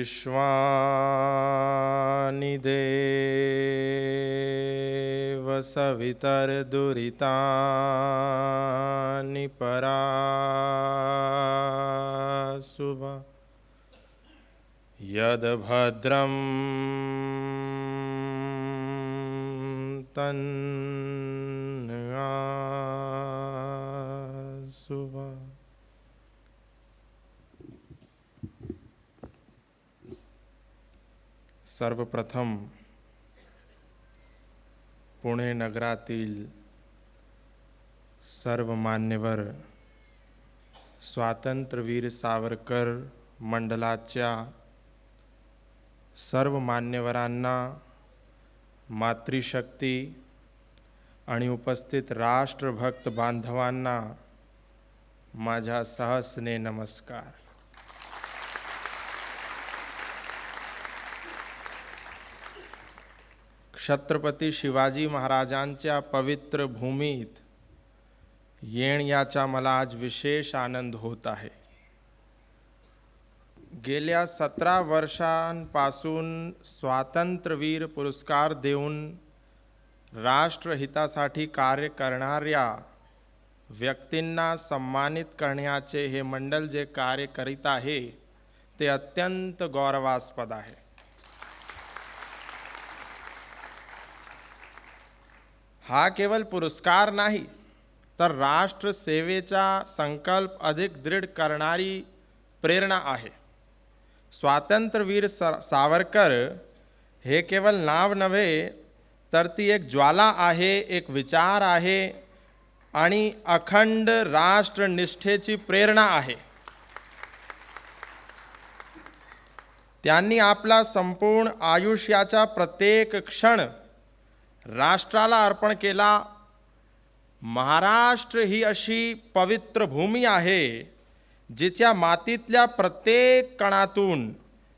विश्वानि देव सवितर्दुरितानि परासुवा यद्भद्रं तन्नासुवा। सर्वप्रथम पुणे नगरातील सर्व मान्यवर स्वातंत्र्यवीर सावरकर मंडलाच्या सर्व मान्यवरांना, मातृशक्ती आणि उपस्थित राष्ट्रभक्त बांधवांना माझा सहस्ने नमस्कार। छत्रपती शिवाजी महाराजांच्या पवित्र भूमीत येण्याचा मला आज विशेष आनंद होत आहे। गेल्या 17 वर्षांपासून स्वातंत्र्यवीर पुरस्कार देऊन राष्ट्रहितासाठी कार्य करणाऱ्या व्यक्तींना सन्मानित करण्याचे हे मंडळ जे कार्य करीत आहे ते अत्यंत गौरवास्पद आहे। हा केवळ पुरस्कार नाही तर राष्ट्र सेवेचा संकल्प अधिक दृढ करणारी प्रेरणा आहे। स्वातंत्र्यवीर सावरकर हे केवळ नाव नव्हे तर ती एक ज्वाला आहे, एक विचार आहे आणि अखंड राष्ट्रनिष्ठेची प्रेरणा आहे। त्यांनी आपला संपूर्ण आयुष्याचा प्रत्येक क्षण राष्ट्राला अर्पण केला। महाराष्ट्र ही अशी पवित्र भूमी आहे जिच्या मातीतल्या प्रत्येक कणातून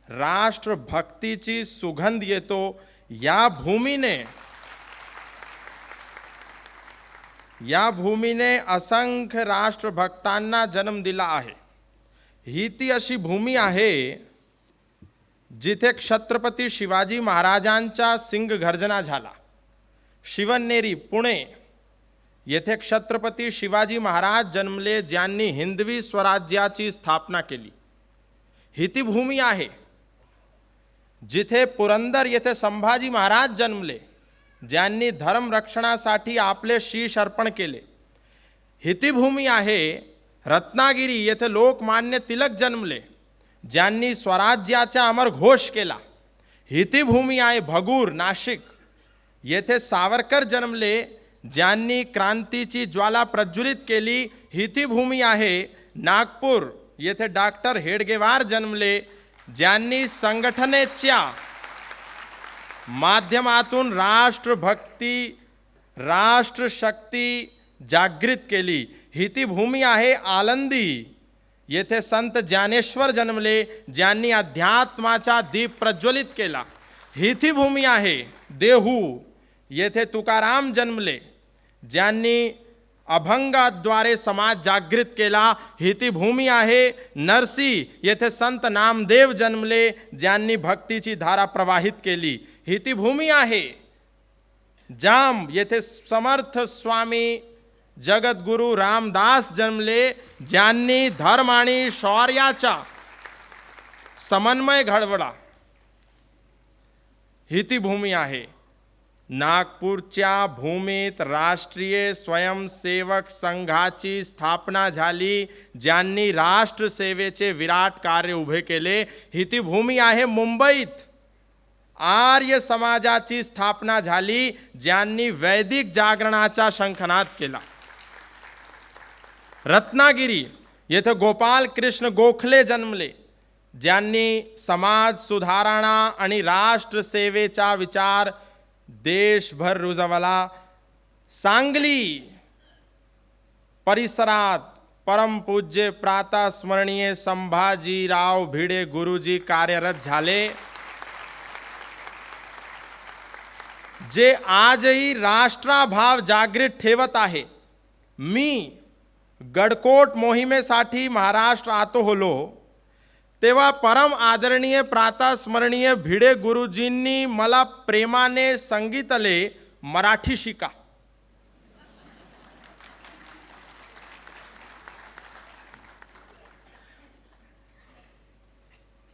राष्ट्रभक्तीची सुगंध येतो। या भूमीने असंख्य राष्ट्रभक्तांना जन्म दिला आहे। ही ती अशी भूमी आहे जिथे छत्रपती शिवाजी महाराजांचा सिंहगर्जना झाला। शिवनेरी पुणे येथे छत्रपती शिवाजी महाराज जन्मले, ज्यांनी हिंदवी स्वराज्याची स्थापना केली। ही ती भूमी आहे जिथे पुरंदर येथे संभाजी महाराज जन्मले, ज्यांनी धर्मरक्षणासाठी आपले शीश अर्पण केले। ही ती भूमी आहे रत्नागिरी येथे लोकमान्य टिळक जन्मले, ज्यांनी स्वराज्याचा अमर घोष केला। ही ती भूमी आहे भगूर नाशिक येथे सावरकर जन्मले, ज्यांनी क्रांतीची ज्वाला प्रज्वलित केली। ही ती भूमी आहे नागपूर येथे डॉक्टर हेडगेवार जन्मले, ज्यांनी संघटनेच्या माध्यमातून राष्ट्रभक्ती, राष्ट्रशक्ती जागृत केली। ही ती भूमी आहे आळंदी येथे संत ज्ञानेश्वर जन्मले, ज्यांनी अध्यात्माचा दीप प्रज्वलित केला। ही ती भूमी आहे देहू येथे तुकाराम जन्मले, ज्यांनी अभंगाद्वारे समाज जागृत केला। ही ती भूमी आहे नरसी येथे संत नामदेव जन्मले, ज्यांनी भक्तीची धारा प्रवाहित केली। ही ती भूमी आहे जाम येथे समर्थ स्वामी जगद्गुरु रामदास जन्मले, ज्यांनी धर्म आणि शौर्याचा समन्वय घडवला। ही ती भूमी आहे नागपूरच्या भूमीत राष्ट्रीय स्वयंसेवक संघाची स्थापना झाली, ज्यांनी राष्ट्रसेवेचे विराट कार्य उभे केले। ही ती भूमी आहे मुंबईत आर्य समाजाची स्थापना झाली, ज्यांनी वैदिक जागरणाचा शंखनाद केला। रत्नागिरी येथे गोपाल कृष्ण गोखले जन्मले, ज्यांनी समाज सुधारणा आणि राष्ट्रसेवेचा विचार देशभर रुजवला। सांगली परिसरात परमपूज्य प्रातस्मरणीय संभाजीराव भिडे गुरुजी कार्यरत झाले, जे आजही राष्ट्रभाव जागृत ठेवत आहे। मी गडकोट मोहिमेसाठी महाराष्ट्र आतो होलो तेव्हा परम आदरणीय प्रातः स्मरणीय भिडे गुरुजींनी मला प्रेमाने सांगितले, मराठी शिका.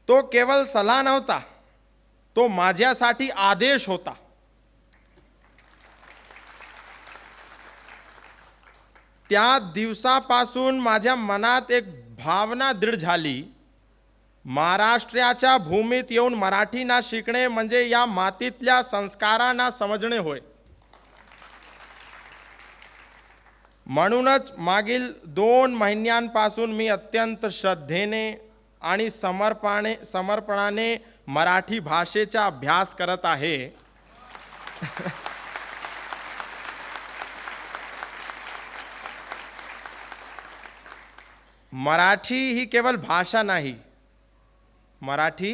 तो केवळ सल्ला नव्हता, तो माझ्यासाठी आदेश होता. त्या दिवसापासून माझ्या मनात एक भावना दृढ झाली, महाराष्ट्राच्या भूमीत येऊन मराठी ना शिकणे म्हणजे या मातीतल्या संस्कारांना समजणे होय. म्हणूनच मागील 2 महिन्यांपासून मी अत्यंत श्रद्धेने आणि समर्पणाने मराठी भाषेचा अभ्यास करत आहे. मराठी ही केवळ भाषा नाही, मराठी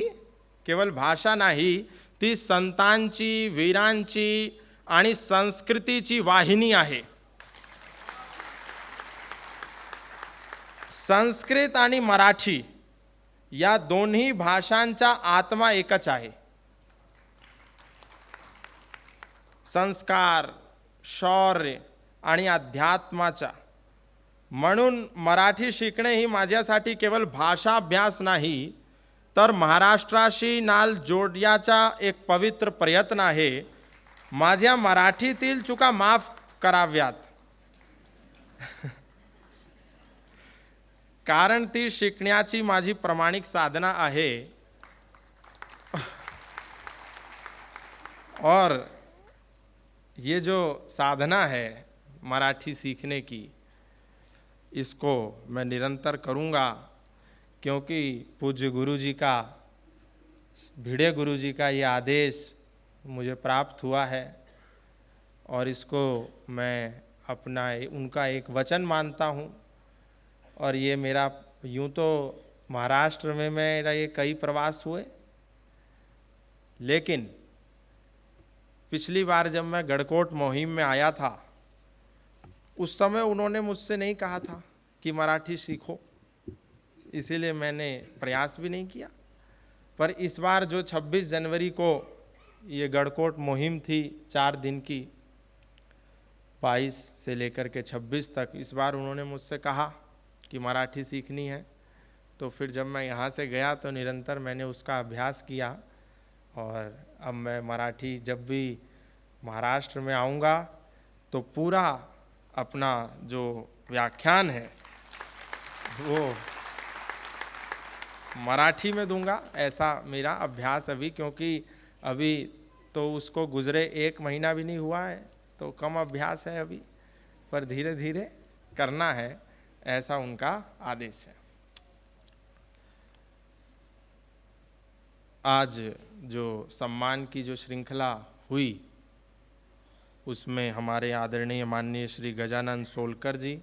केवळ भाषा नाही, ती संतांची, वीरांची आणि संस्कृतीची वाहिनी आहे. संस्कृत आणि मराठी या दोन्ही भाषांचा आत्मा एकच आहे. संस्कार, शौर्य आणि अध्यात्माचा. म्हणून मराठी शिकणे ही माझ्यासाठी केवळ भाषाभ्यास नाही, तर महाराष्ट्राशी नाल जोडण्याचा एक पवित्र प्रयत्न आहे. माझ्या मराठीतील चुका माफ कराव्यात, कारण ती शिकण्याची माझी प्रामाणिक साधना आहे. और ये जो साधना है मराठी सीखने की, इसको मैं निरंतर करूँगा, क्योंकि पूज्य गुरुजी का, भिड़े गुरुजी का ये आदेश मुझे प्राप्त हुआ है और इसको मैं अपना उनका एक वचन मानता हूँ. और ये मेरा यूँ तो महाराष्ट्र में मेरा ये कई प्रवास हुए, लेकिन पिछली बार जब मैं गढ़कोट मुहिम में आया था, उस समय उन्होंने मुझसे नहीं कहा था कि मराठी सीखो, इसीलिए मैंने प्रयास भी नहीं किया. पर इस बार जो 26 जनवरी को ये गढ़कोट मुहिम थी 4 दिन की, 22 से लेकर के 26 तक, इस बार उन्होंने मुझसे कहा कि मराठी सीखनी है. तो फिर जब मैं यहाँ से गया तो निरंतर मैंने उसका अभ्यास किया. और अब मैं मराठी जब भी महाराष्ट्र में आऊँगा तो पूरा अपना जो व्याख्यान है वो मराठी में दूंगा, ऐसा मेरा अभ्यास अभी, क्योंकि अभी तो उसको गुजरे 1 महीना भी नहीं हुआ है, तो कम अभ्यास है अभी, पर धीरे धीरे करना है, ऐसा उनका आदेश है. आज जो सम्मान की जो श्रृंखला हुई, उसमें हमारे आदरणीय माननीय श्री गजानन सोलकर जी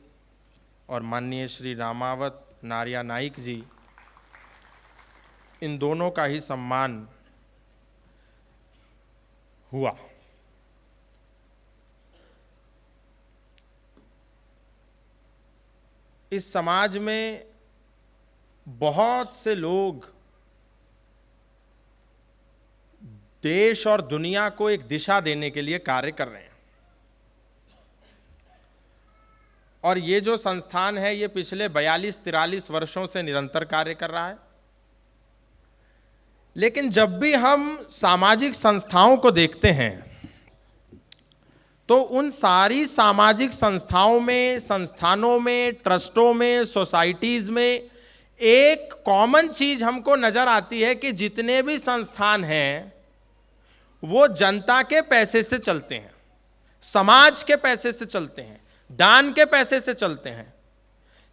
और माननीय श्री रामावत नारिया नाइक जी, इन दोनों का ही सम्मान हुआ. इस समाज में बहुत से लोग देश और दुनिया को एक दिशा देने के लिए कार्य कर रहे हैं. और ये जो संस्थान है, ये पिछले 42-43 वर्षों से निरंतर कार्य कर रहा है. लेकिन जब भी हम सामाजिक संस्थाओं को देखते हैं, तो उन सारी सामाजिक संस्थाओं में, संस्थानों में, ट्रस्टों में, सोसाइटीज़ में एक कॉमन चीज़ हमको नज़र आती है कि जितने भी संस्थान हैं वो जनता के पैसे से चलते हैं, समाज के पैसे से चलते हैं, दान के पैसे से चलते हैं.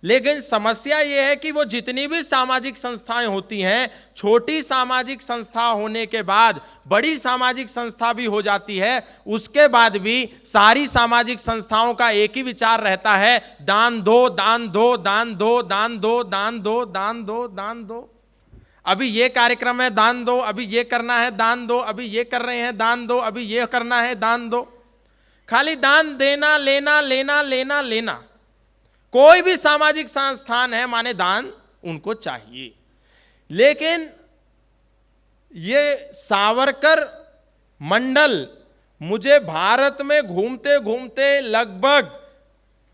लेकिन समस्या ये है कि वो जितनी भी सामाजिक संस्थाएं होती हैं, छोटी सामाजिक संस्था होने के बाद बड़ी सामाजिक संस्था भी हो जाती है, उसके बाद भी सारी सामाजिक संस्थाओं का एक ही विचार रहता है, दान दो, दान दो, दान दो, दान दो, दान दो, दान दो, दान दो. अभी ये कार्यक्रम है, दान दो. अभी ये करना है, दान दो. अभी ये कर रहे हैं, दान दो. अभी ये करना है, दान दो. खाली दान देना, लेना, लेना, लेना, लेना. कोई भी सामाजिक संस्थान है, माने दान उनको चाहिए. लेकिन ये सावरकर मंडल मुझे भारत में घूमते घूमते लगभग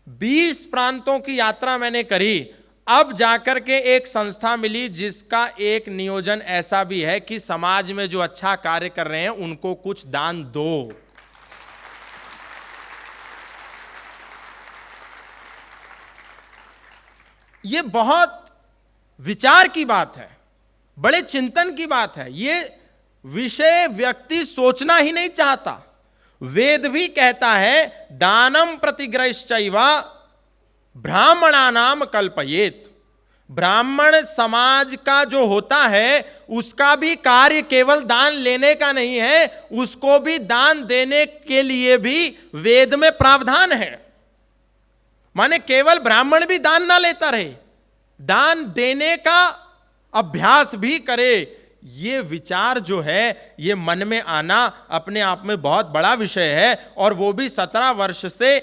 20 प्रांतों की यात्रा मैंने करी, अब जाकर के एक संस्था मिली जिसका एक नियोजन ऐसा भी है कि समाज में जो अच्छा कार्य कर रहे हैं उनको कुछ दान दो। ये बहुत विचार की बात है, बड़े चिंतन की बात है। ये विषय व्यक्ति सोचना ही नहीं चाहता। वेद भी कहता है दानम प्रतिग्रहश्चैव ब्राह्मणानाम कल्पयेत। ब्राह्मण समाज का जो होता है उसका भी कार्य केवल दान लेने का नहीं है, उसको भी दान देने के लिए भी वेद में प्रावधान है। माने केवल ब्राह्मण भी दान ना लेता रहे, दान देने का अभ्यास भी करे। ये विचार जो है ये मन में आना अपने आप में बहुत बड़ा विषय है, और वो भी 17 वर्ष से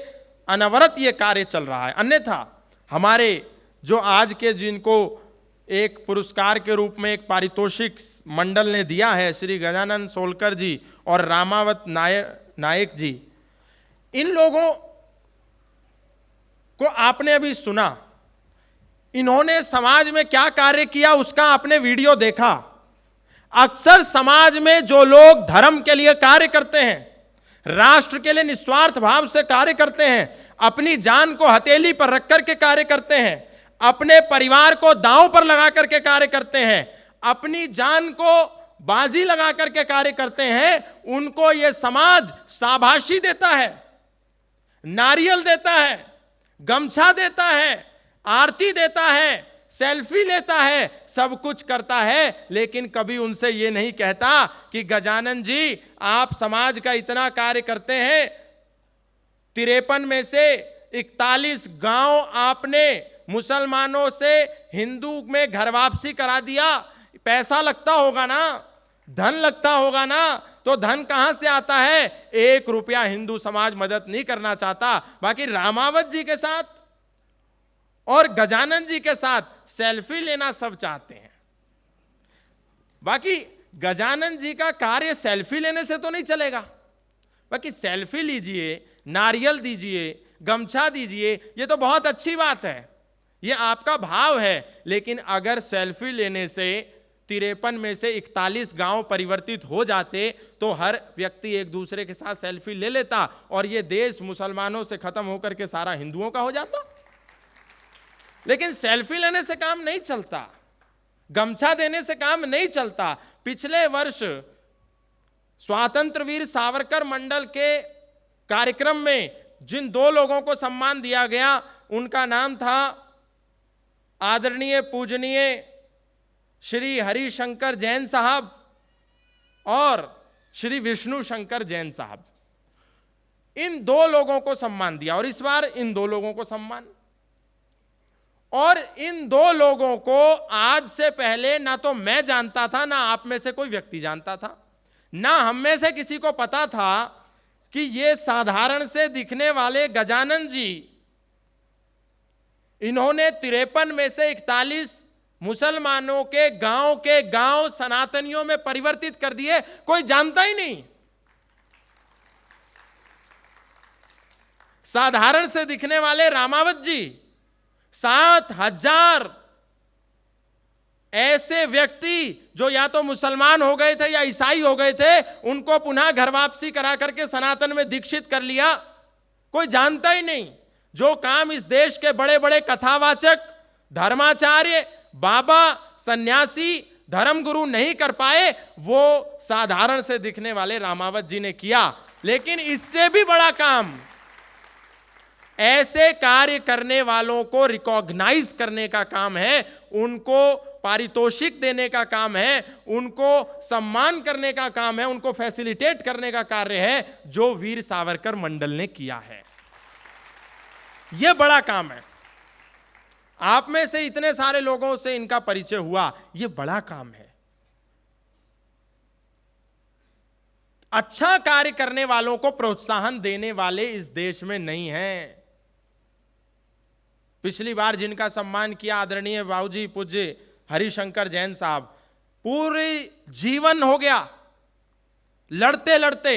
अनवरत ये कार्य चल रहा है। अन्यथा हमारे जो आज के जिनको एक पुरस्कार के रूप में एक पारितोषिक मंडल ने दिया है, श्री गजानन सोलकर जी और रामावत नायक जी, इन लोगों को आपने अभी सुना, इन्होंने समाज में क्या कार्य किया उसका आपने वीडियो देखा। अक्सर समाज में जो लोग धर्म के लिए कार्य करते हैं, राष्ट्र के लिए निस्वार्थ भाव से कार्य करते हैं, अपनी जान को हथेली पर रख करके कार्य करते हैं, अपने परिवार को दांव पर लगा करके कार्य करते हैं, अपनी जान को बाजी लगा करके कार्य करते हैं, उनको यह समाज शाबाशी देता है, नारियल देता है, गमछा देता है, आरती देता है, सेल्फी लेता है, सब कुछ करता है, लेकिन कभी उनसे यह नहीं कहता कि गजानन जी आप समाज का इतना कार्य करते हैं, 53 में से 41 गांव आपने मुसलमानों से हिंदू में घर वापसी करा दिया। पैसा लगता होगा ना, धन लगता होगा ना, तो धन कहां से आता है? 1 रुपया हिंदू समाज मदद नहीं करना चाहता। बाकी रामावत जी के साथ और गजानन जी के साथ सेल्फी लेना सब चाहते हैं। बाकी गजानन जी का कार्य सेल्फी लेने से तो नहीं चलेगा। बाकी सेल्फी लीजिए, नारियल दीजिए, गमछा दीजिए, ये तो बहुत अच्छी बात है, ये आपका भाव है। लेकिन अगर सेल्फी लेने से 53 में से 41 गांव परिवर्तित हो जाते तो हर व्यक्ति एक दूसरे के साथ सेल्फी ले लेता और ये देश मुसलमानों से खत्म होकर के सारा हिंदुओं का हो जाता। लेकिन सेल्फी लेने से काम नहीं चलता, गमछा देने से काम नहीं चलता। पिछले वर्ष स्वातंत्र वीर सावरकर मंडल के कार्यक्रम में जिन 2 लोगों को सम्मान दिया गया, उनका नाम था आदरणीय पूजनीय श्री हरिशंकर जैन साहब और श्री विष्णु शंकर जैन साहब। इन 2 लोगों को सम्मान दिया और इस बार इन 2 लोगों को सम्मान। और इन 2 लोगों को आज से पहले ना तो मैं जानता था, ना आप में से कोई व्यक्ति जानता था, ना हम में से किसी को पता था कि ये साधारण से दिखने वाले गजानन जी, इन्होंने 53 में से 41 मुसलमानों के गांव सनातनियों में परिवर्तित कर दिए। कोई जानता ही नहीं। साधारण से दिखने वाले रामावत जी 7,000 ऐसे व्यक्ति जो या तो मुसलमान हो गए थे या ईसाई हो गए थे, उनको पुनः घर वापसी करा करके सनातन में दीक्षित कर लिया। कोई जानता ही नहीं। जो काम इस देश के बड़े बड़े कथावाचक, धर्माचार्य, बाबा, सन्यासी, धर्मगुरु नहीं कर पाए, वो साधारण से दिखने वाले रामावत जी ने किया। लेकिन इससे भी बड़ा काम ऐसे कार्य करने वालों को रिकॉग्नाइज करने का काम है, उनको पारितोषिक देने का काम है, उनको सम्मान करने का काम है, उनको फैसिलिटेट करने का कार्य है, जो वीर सावरकर मंडल ने किया है। यह बड़ा काम है। आप में से इतने सारे लोगों से इनका परिचय हुआ, यह बड़ा काम है। अच्छा कार्य करने वालों को प्रोत्साहन देने वाले इस देश में नहीं हैं। पिछली बार जिनका सम्मान किया आदरणीय बाबूजी पूज्य हरिशंकर जैन साहब पूरी जीवन हो गया लड़ते लड़ते,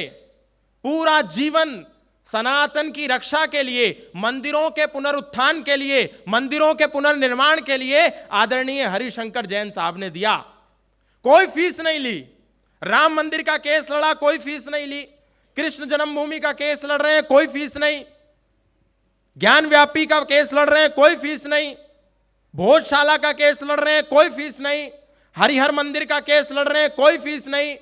पूरा जीवन सनातन की रक्षा के लिए, मंदिरों के पुनरुत्थान के लिए, मंदिरों के पुनर्निर्माण के लिए आदरणीय हरिशंकर जैन साहब ने दिया। कोई फीस नहीं ली। राम मंदिर का केस लड़ा, कोई फीस नहीं ली। कृष्ण जन्मभूमि का केस लड़ रहे हैं, कोई फीस नहीं। ज्ञान व्यापी का केस लड़ रहे हैं, कोई फीस नहीं। भोजशाला का केस लड़ रहे हैं, कोई फीस नहीं। हरिहर मंदिर का केस लड़ रहे हैं, कोई फीस नहीं।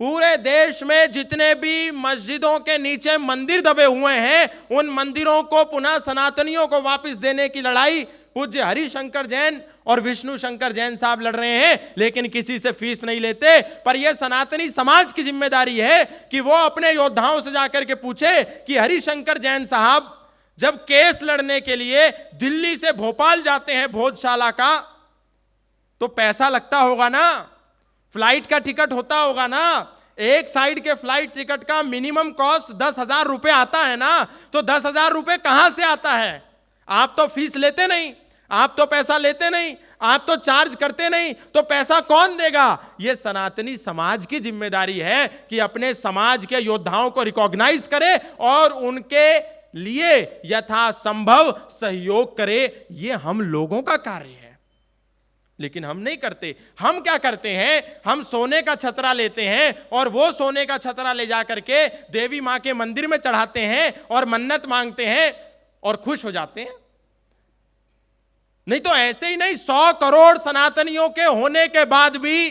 पूरे देश में जितने भी मस्जिदों के नीचे मंदिर दबे हुए हैं, उन मंदिरों को पुनः सनातनियों को वापस देने की लड़ाई पूज्य हरिशंकर जैन और विष्णु शंकर जैन साहब लड़ रहे हैं, लेकिन किसी से फीस नहीं लेते। पर यह सनातनी समाज की जिम्मेदारी है कि वो अपने योद्धाओं से जाकर के पूछे कि हरिशंकर जैन साहब जब केस लड़ने के लिए दिल्ली से भोपाल जाते हैं भोजशाला का, तो पैसा लगता होगा ना, फ्लाइट का टिकट होता होगा ना। एक साइड के फ्लाइट टिकट का मिनिमम कॉस्ट 10,000 रुपए आता है ना, तो 10,000 रुपए कहां से आता है? आप तो फीस लेते नहीं, आप तो पैसा लेते नहीं, आप तो चार्ज करते नहीं, तो पैसा कौन देगा? यह सनातनी समाज की जिम्मेदारी है कि अपने समाज के योद्धाओं को रिकॉग्नाइज करे और उनके लिए यथासंभव सहयोग करे। यह हम लोगों का कार्य है, लेकिन हम नहीं करते। हम क्या करते हैं? हम सोने का छतरा लेते हैं और वो सोने का छतरा ले जाकर के देवी मां के मंदिर में चढ़ाते हैं और मन्नत मांगते हैं और खुश हो जाते हैं। नहीं तो ऐसे ही नहीं, 100 करोड़ सनातनियों के होने के बाद भी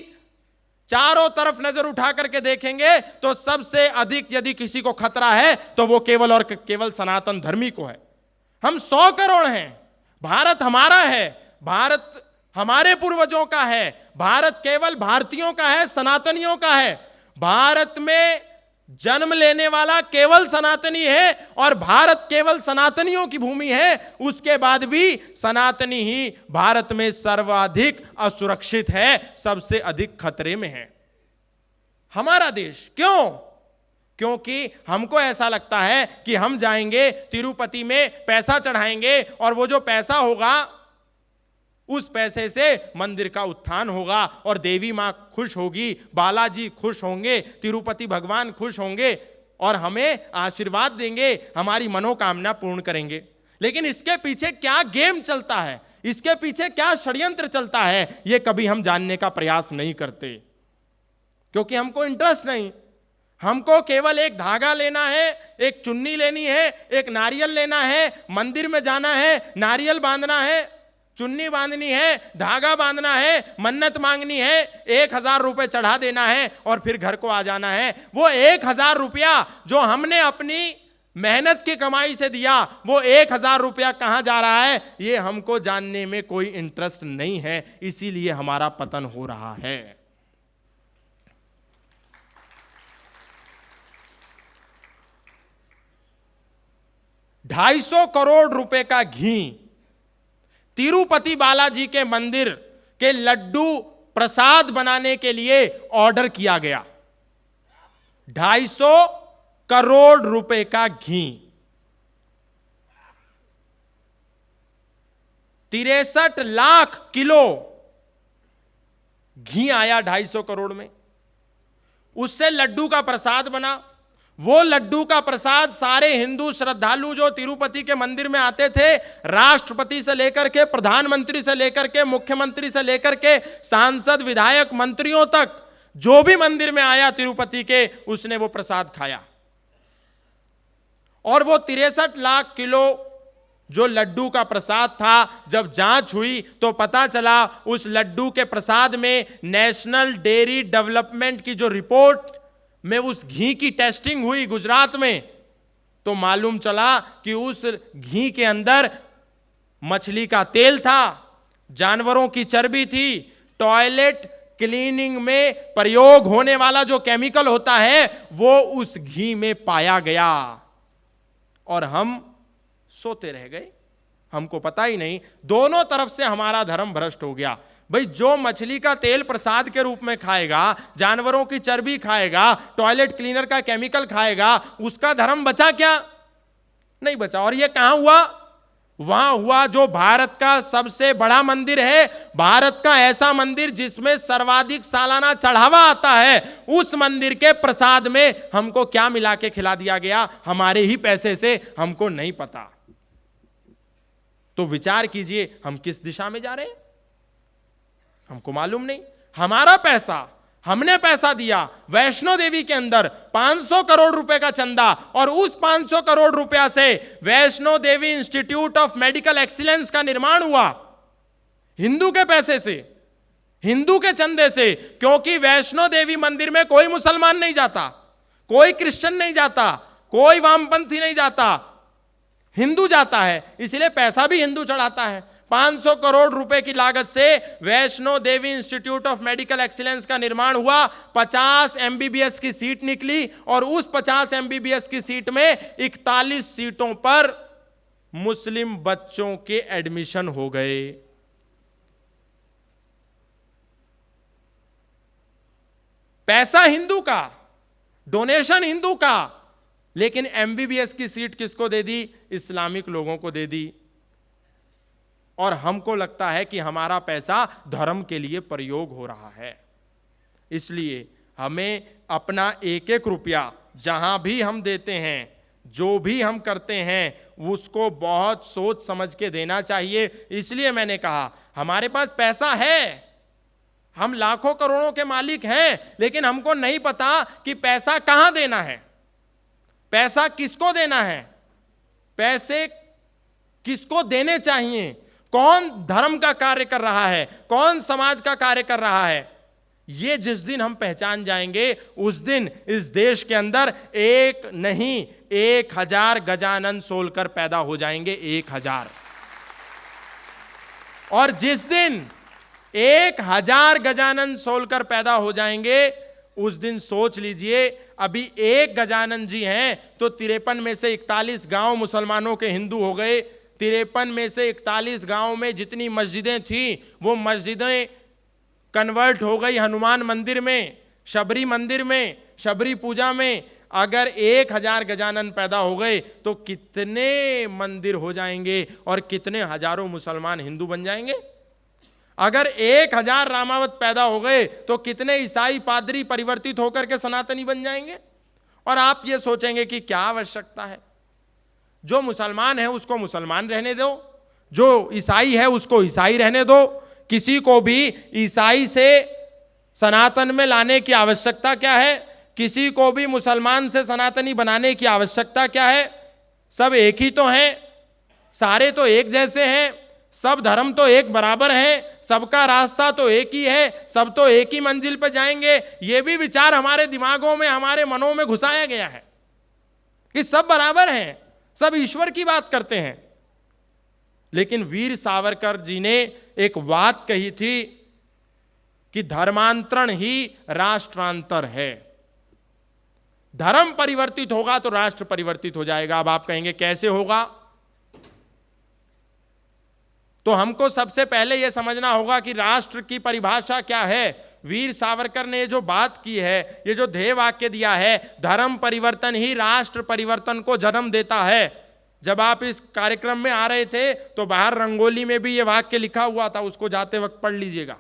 चारों तरफ नजर उठा करके देखेंगे तो सबसे अधिक यदि किसी को खतरा है तो वो केवल और केवल सनातन धर्मी को है। हम 100 करोड़ हैं, भारत हमारा है, भारत हमारे पूर्वजों का है, भारत केवल भारतीयों का है, सनातनियों का है। भारत में जन्म लेने वाला केवल सनातनी है और भारत केवल सनातनियों की भूमि है। उसके बाद भी सनातनी ही भारत में सर्वाधिक असुरक्षित है, सबसे अधिक खतरे में है हमारा देश। क्यों? क्योंकि हमको ऐसा लगता है कि हम जाएंगे तिरुपति में, पैसा चढ़ाएंगे और वो जो पैसा होगा उस पैसे से मंदिर का उत्थान होगा और देवी मां खुश होगी, बालाजी खुश होंगे, तिरुपति भगवान खुश होंगे और हमें आशीर्वाद देंगे, हमारी मनोकामना पूर्ण करेंगे। लेकिन इसके पीछे क्या गेम चलता है, इसके पीछे क्या षड्यंत्र चलता है, यह कभी हम जानने का प्रयास नहीं करते, क्योंकि हमको इंटरेस्ट नहीं। हमको केवल एक धागा लेना है, एक चुन्नी लेनी है, एक नारियल लेना है, मंदिर में जाना है, नारियल बांधना है, चुन्नी बांधनी है, धागा बांधना है, मन्नत मांगनी है, 1,000 रुपए चढ़ा देना है और फिर घर को आ जाना है। वो 1,000 रुपया जो हमने अपनी मेहनत की कमाई से दिया, वो 1,000 रुपया कहां जा रहा है, ये हमको जानने में कोई इंटरेस्ट नहीं है। इसीलिए हमारा पतन हो रहा है। $250 करोड़ रुपए का घी तिरुपति बालाजी के मंदिर के लड्डू प्रसाद बनाने के लिए ऑर्डर किया गया। 250 करोड़ रुपए का घी, 63 लाख किलो घी आया 250 करोड़ में। उससे लड्डू का प्रसाद बना। वो लड्डू का प्रसाद सारे हिंदू श्रद्धालु जो तिरुपति के मंदिर में आते थे, राष्ट्रपति से लेकर के, प्रधानमंत्री से लेकर के, मुख्यमंत्री से लेकर के, सांसद, विधायक, मंत्रियों तक, जो भी मंदिर में आया तिरुपति के, उसने वो प्रसाद खाया। और वो 63 लाख किलो जो लड्डू का प्रसाद था, जब जांच हुई तो पता चला उस लड्डू के प्रसाद में नेशनल डेयरी डेवलपमेंट की जो रिपोर्ट में उस घी की टेस्टिंग हुई गुजरात में, तो मालूम चला कि उस घी के अंदर मछली का तेल था, जानवरों की चर्बी थी, टॉयलेट क्लीनिंग में प्रयोग होने वाला जो केमिकल होता है वो उस घी में पाया गया। और हम सोते रह गए, हमको पता ही नहीं। दोनों तरफ से हमारा धर्म भ्रष्ट हो गया। भाई, जो मछली का तेल प्रसाद के रूप में खाएगा, जानवरों की चर्बी खाएगा, टॉयलेट क्लीनर का केमिकल खाएगा, उसका धर्म बचा क्या? नहीं बचा। और ये कहां हुआ? वहां हुआ जो भारत का सबसे बड़ा मंदिर है, भारत का ऐसा मंदिर जिसमें सर्वाधिक सालाना चढ़ावा आता है, उस मंदिर के प्रसाद में हमको क्या मिला के खिला दिया गया हमारे ही पैसे से, हमको नहीं पता। तो विचार कीजिए हम किस दिशा में जा रहे हैं, हमको मालूम नहीं। हमारा पैसा, हमने पैसा दिया वैष्णो देवी के अंदर 500 करोड़ रुपए का चंदा, और उस 500 करोड़ रुपया से Vaishno Devi institute of medical excellence का निर्माण हुआ, हिंदू के पैसे से, हिंदू के चंदे से। क्योंकि वैष्णो देवी मंदिर में कोई मुसलमान नहीं जाता, कोई क्रिश्चियन नहीं जाता, कोई वामपंथी नहीं जाता, हिंदू जाता है, इसलिए पैसा भी हिंदू चढ़ाता है। 500 करोड़ रुपए की लागत से Vaishno Devi institute of medical excellence का निर्माण हुआ, 50 एमबीबीएस की सीट निकली, और उस 50 एमबीबीएस की सीट में 41 सीटों पर मुस्लिम बच्चों के एडमिशन हो गए। पैसा हिंदू का, डोनेशन हिंदू का, लेकिन एमबीबीएस की सीट किसको दे दी? इस्लामिक लोगों को दे दी। और हमको लगता है कि हमारा पैसा धर्म के लिए प्रयोग हो रहा है। इसलिए हमें अपना एक एक रुपया जहां भी हम देते हैं, जो भी हम करते हैं, उसको बहुत सोच समझ के देना चाहिए। इसलिए मैंने कहा हमारे पास पैसा है, हम लाखों करोड़ों के मालिक हैं, लेकिन हमको नहीं पता कि पैसा कहां देना है, पैसा किसको देना है, पैसे किसको देने चाहिए, कौन धर्म का कार्य कर रहा है, कौन समाज का कार्य कर रहा है। ये जिस दिन हम पहचान जाएंगे, उस दिन इस देश के अंदर एक नहीं 1000 गजानन सोलकर पैदा हो जाएंगे, 1000। और जिस दिन 1000 गजानन सोलकर पैदा हो जाएंगे, उस दिन सोच लीजिए, अभी एक गजानन जी हैं तो 53 में से 41 गांव मुसलमानों के हिंदू हो गए। 53 में से 41 गांव में जितनी मस्जिदें थी, वो मस्जिदें कन्वर्ट हो गई हनुमान मंदिर में, शबरी मंदिर में, शबरी पूजा में। अगर 1000 गजानन पैदा हो गए तो कितने मंदिर हो जाएंगे और कितने हजारों मुसलमान हिंदू बन जाएंगे। अगर 1000 रामावत पैदा हो गए तो कितने ईसाई पादरी परिवर्तित होकर के सनातनी बन जाएंगे। और आप ये सोचेंगे कि क्या आवश्यकता है, जो मुसलमान है उसको मुसलमान रहने दो, जो ईसाई है उसको ईसाई रहने दो, किसी को भी ईसाई से सनातन में लाने की आवश्यकता क्या है, किसी को भी मुसलमान से सनातनी बनाने की आवश्यकता क्या है। सब एक ही तो हैं, सारे तो एक जैसे हैं, सब धर्म तो एक बराबर हैं, सबका रास्ता तो एक ही है, सब तो एक ही मंजिल पर जाएंगे। ये भी विचार हमारे दिमागों में, हमारे मनों में घुसाया गया है कि सब बराबर हैं, सब ईश्वर की बात करते हैं। लेकिन वीर सावरकर जी ने एक बात कही थी कि धर्मांतरण ही राष्ट्रांतर है। धर्म परिवर्तित होगा तो राष्ट्र परिवर्तित हो जाएगा। अब आप कहेंगे कैसे होगा? तो हमको सबसे पहले यह समझना होगा कि राष्ट्र की परिभाषा क्या है। वीर सावरकर ने जो बात की है, ये जो ध्येय वाक्य दिया है, धर्म परिवर्तन ही राष्ट्र परिवर्तन को जन्म देता है। जब आप इस कार्यक्रम में आ रहे थे तो बाहर रंगोली में भी ये वाक्य लिखा हुआ था, उसको जाते वक्त पढ़ लीजिएगा।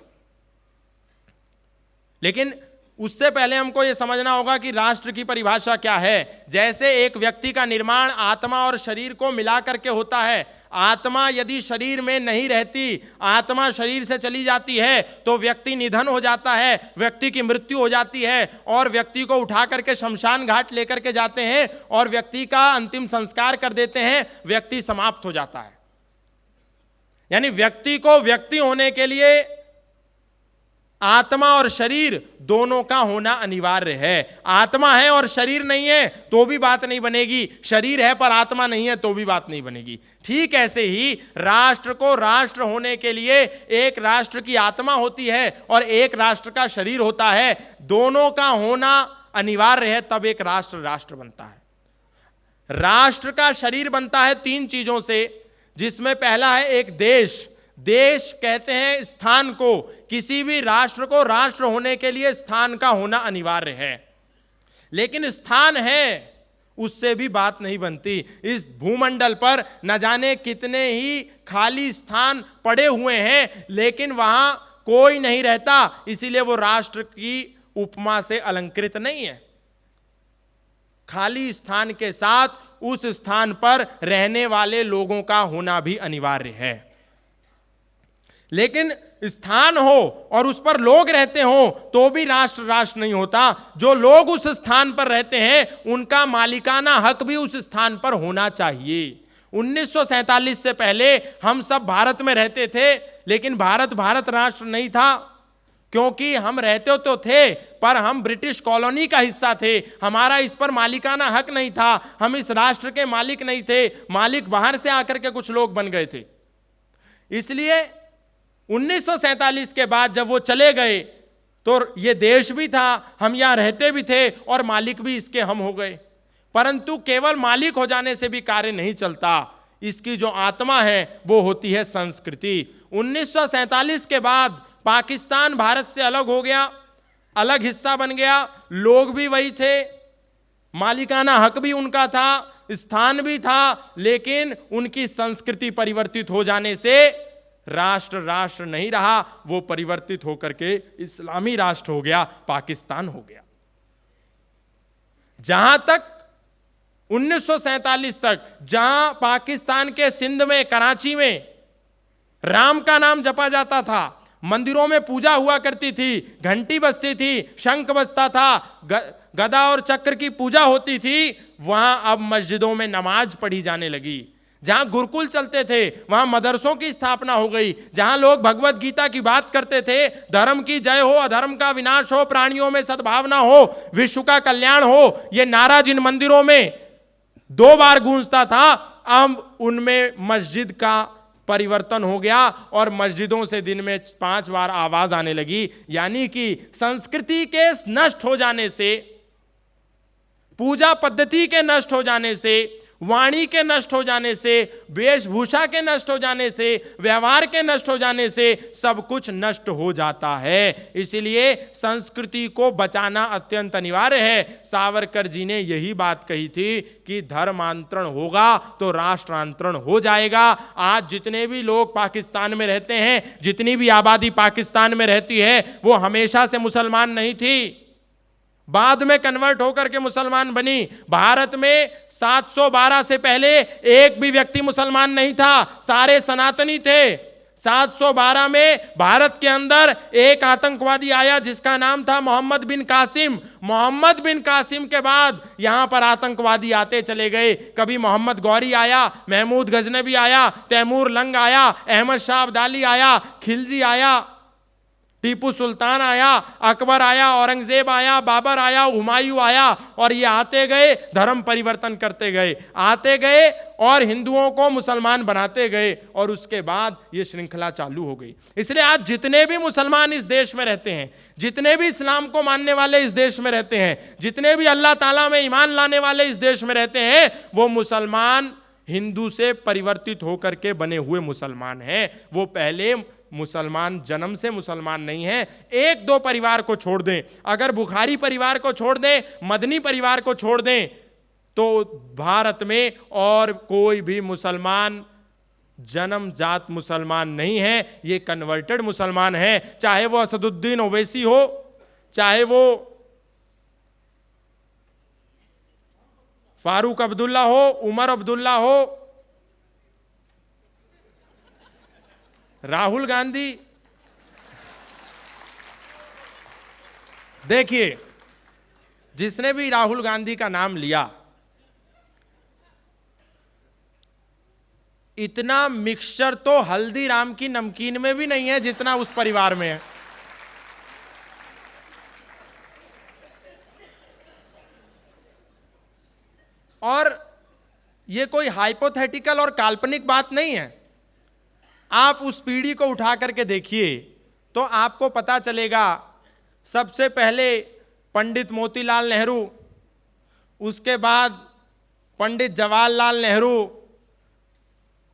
लेकिन उससे पहले हमको यह समझना होगा कि राष्ट्र की परिभाषा क्या है। जैसे एक व्यक्ति का निर्माण आत्मा और शरीर को मिला करके होता है, आत्मा यदि शरीर में नहीं रहती, आत्मा शरीर से चली जाती है तो व्यक्ति निधन हो जाता है, व्यक्ति की मृत्यु हो जाती है, और व्यक्ति को उठा करके शमशान घाट लेकर के जाते हैं और व्यक्ति का अंतिम संस्कार कर देते हैं, व्यक्ति समाप्त हो जाता है। यानी व्यक्ति को व्यक्ति होने के लिए आत्मा और शरीर दोनों का होना अनिवार्य है। आत्मा है और शरीर नहीं है तो भी बात नहीं बनेगी, शरीर है पर आत्मा नहीं है तो भी बात नहीं बनेगी। ठीक ऐसे ही राष्ट्र को राष्ट्र होने के लिए एक राष्ट्र की आत्मा होती है और एक राष्ट्र का शरीर होता है, दोनों का होना अनिवार्य है, तब एक राष्ट्र राष्ट्र बनता है। राष्ट्र का शरीर बनता है 3 चीजों से, जिसमें पहला है एक देश। देश कहते हैं स्थान को, किसी भी राष्ट्र को राष्ट्र होने के लिए स्थान का होना अनिवार्य है। लेकिन स्थान है उससे भी बात नहीं बनती। इस भूमंडल पर न जाने कितने ही खाली स्थान पड़े हुए हैं, लेकिन वहां कोई नहीं रहता, इसीलिए वो राष्ट्र की उपमा से अलंकृत नहीं है। खाली स्थान के साथ उस स्थान पर रहने वाले लोगों का होना भी अनिवार्य है। लेकिन स्थान हो और उस पर लोग रहते हो तो भी राष्ट्र राष्ट्र नहीं होता। जो लोग उस स्थान पर रहते हैं उनका मालिकाना हक भी उस स्थान पर होना चाहिए। 1947 से पहले हम सब भारत में रहते थे, लेकिन भारत भारत राष्ट्र नहीं था, क्योंकि हम रहते तो थे पर हम ब्रिटिश कॉलोनी का हिस्सा थे। हमारा इस पर मालिकाना हक नहीं था, हम इस राष्ट्र के मालिक नहीं थे। मालिक बाहर से आकर के कुछ लोग बन गए थे। इसलिए 1947 के बाद जब वो चले गए तो ये देश भी था, हम यहां रहते भी थे और मालिक भी इसके हम हो गए। परंतु केवल मालिक हो जाने से भी कार्य नहीं चलता, इसकी जो आत्मा है वो होती है संस्कृति। 1947 के बाद पाकिस्तान भारत से अलग हो गया, अलग हिस्सा बन गया। लोग भी वही थे, मालिकाना हक भी उनका था, स्थान भी था, लेकिन उनकी संस्कृति परिवर्तित हो जाने से राष्ट्र राष्ट्र नहीं रहा, वो परिवर्तित होकर के इस्लामी राष्ट्र हो गया, पाकिस्तान हो गया। जहां तक 1947 तक जहां पाकिस्तान के सिंध में, कराची में राम का नाम जपा जाता था, मंदिरों में पूजा हुआ करती थी, घंटी बजती थी, शंख बजता था, गदा और चक्र की पूजा होती थी, वहां अब मस्जिदों में नमाज पढ़ी जाने लगी। जहां गुरुकुल चलते थे वहां मदरसों की स्थापना हो गई। जहां लोग भगवत गीता की बात करते थे, धर्म की जय हो, अधर्म का विनाश हो, प्राणियों में सद्भावना हो, विश्व का कल्याण हो, यह नारा जिन मंदिरों में 2 बार गूंजता था, अब उनमें मस्जिद का परिवर्तन हो गया और मस्जिदों से दिन में 5 बार आवाज आने लगी। यानी कि संस्कृति के नष्ट हो जाने से, पूजा पद्धति के नष्ट हो जाने से, वाणी के नष्ट हो जाने से, वेशभूषा के नष्ट हो जाने से, व्यवहार के नष्ट हो जाने से सब कुछ नष्ट हो जाता है। इसलिए संस्कृति को बचाना अत्यंत अनिवार्य है। सावरकर जी ने यही बात कही थी कि धर्मांतरण होगा तो राष्ट्रांतरण हो जाएगा। आज जितने भी लोग पाकिस्तान में रहते हैं, जितनी भी आबादी पाकिस्तान में रहती है, वो हमेशा से मुसलमान नहीं थी, बाद में कन्वर्ट होकर के मुसलमान बनी। भारत में 712 से पहले एक भी व्यक्ति मुसलमान नहीं था, सारे सनातनी थे। 712 में भारत के अंदर एक आतंकवादी आया जिसका नाम था मोहम्मद बिन कासिम। मोहम्मद बिन कासिम के बाद यहां पर आतंकवादी आते चले गए। कभी मोहम्मद गौरी आया, महमूद गजनबी आया, तैमूर लंग आया, अहमद शाह अब्दाली आया, खिलजी आया, टीपू सुल्तान आया, अकबर आया, औरंगजेब आया, बाबर आया, हुमायूं आया, और ये आते गए, धर्म परिवर्तन करते गए, आते गए और हिंदुओं को मुसलमान बनाते गए, और उसके बाद ये श्रृंखला चालू हो गई। इसलिए आज जितने भी मुसलमान इस देश में रहते हैं, जितने भी इस्लाम को मानने वाले इस देश में रहते हैं, जितने भी अल्लाह ताला में ईमान लाने वाले इस देश में रहते हैं, वो मुसलमान हिंदू से परिवर्तित होकर के बने हुए मुसलमान हैं। वो पहले मुसलमान जन्म से मुसलमान नहीं है। 1-2 परिवार को छोड़ दें, अगर बुखारी परिवार को छोड़ दें, मदनी परिवार को छोड़ दें, तो भारत में और कोई भी मुसलमान जन्मजात मुसलमान नहीं है, ये कन्वर्टेड मुसलमान है। चाहे वो असदुद्दीन ओवैसी हो, चाहे वो फारूक अब्दुल्ला हो, उमर अब्दुल्ला हो, राहुल गांधी। देखिए, जिसने भी राहुल गांधी का नाम लिया, इतना मिक्सचर तो हल्दीराम की नमकीन में भी नहीं है जितना उस परिवार में है। और यह कोई हाइपोथेटिकल और काल्पनिक बात नहीं है। आप उस पीढ़ी को उठा करके देखिए तो आपको पता चलेगा। सबसे पहले पंडित मोतीलाल नेहरू, उसके बाद पंडित जवाहरलाल नेहरू,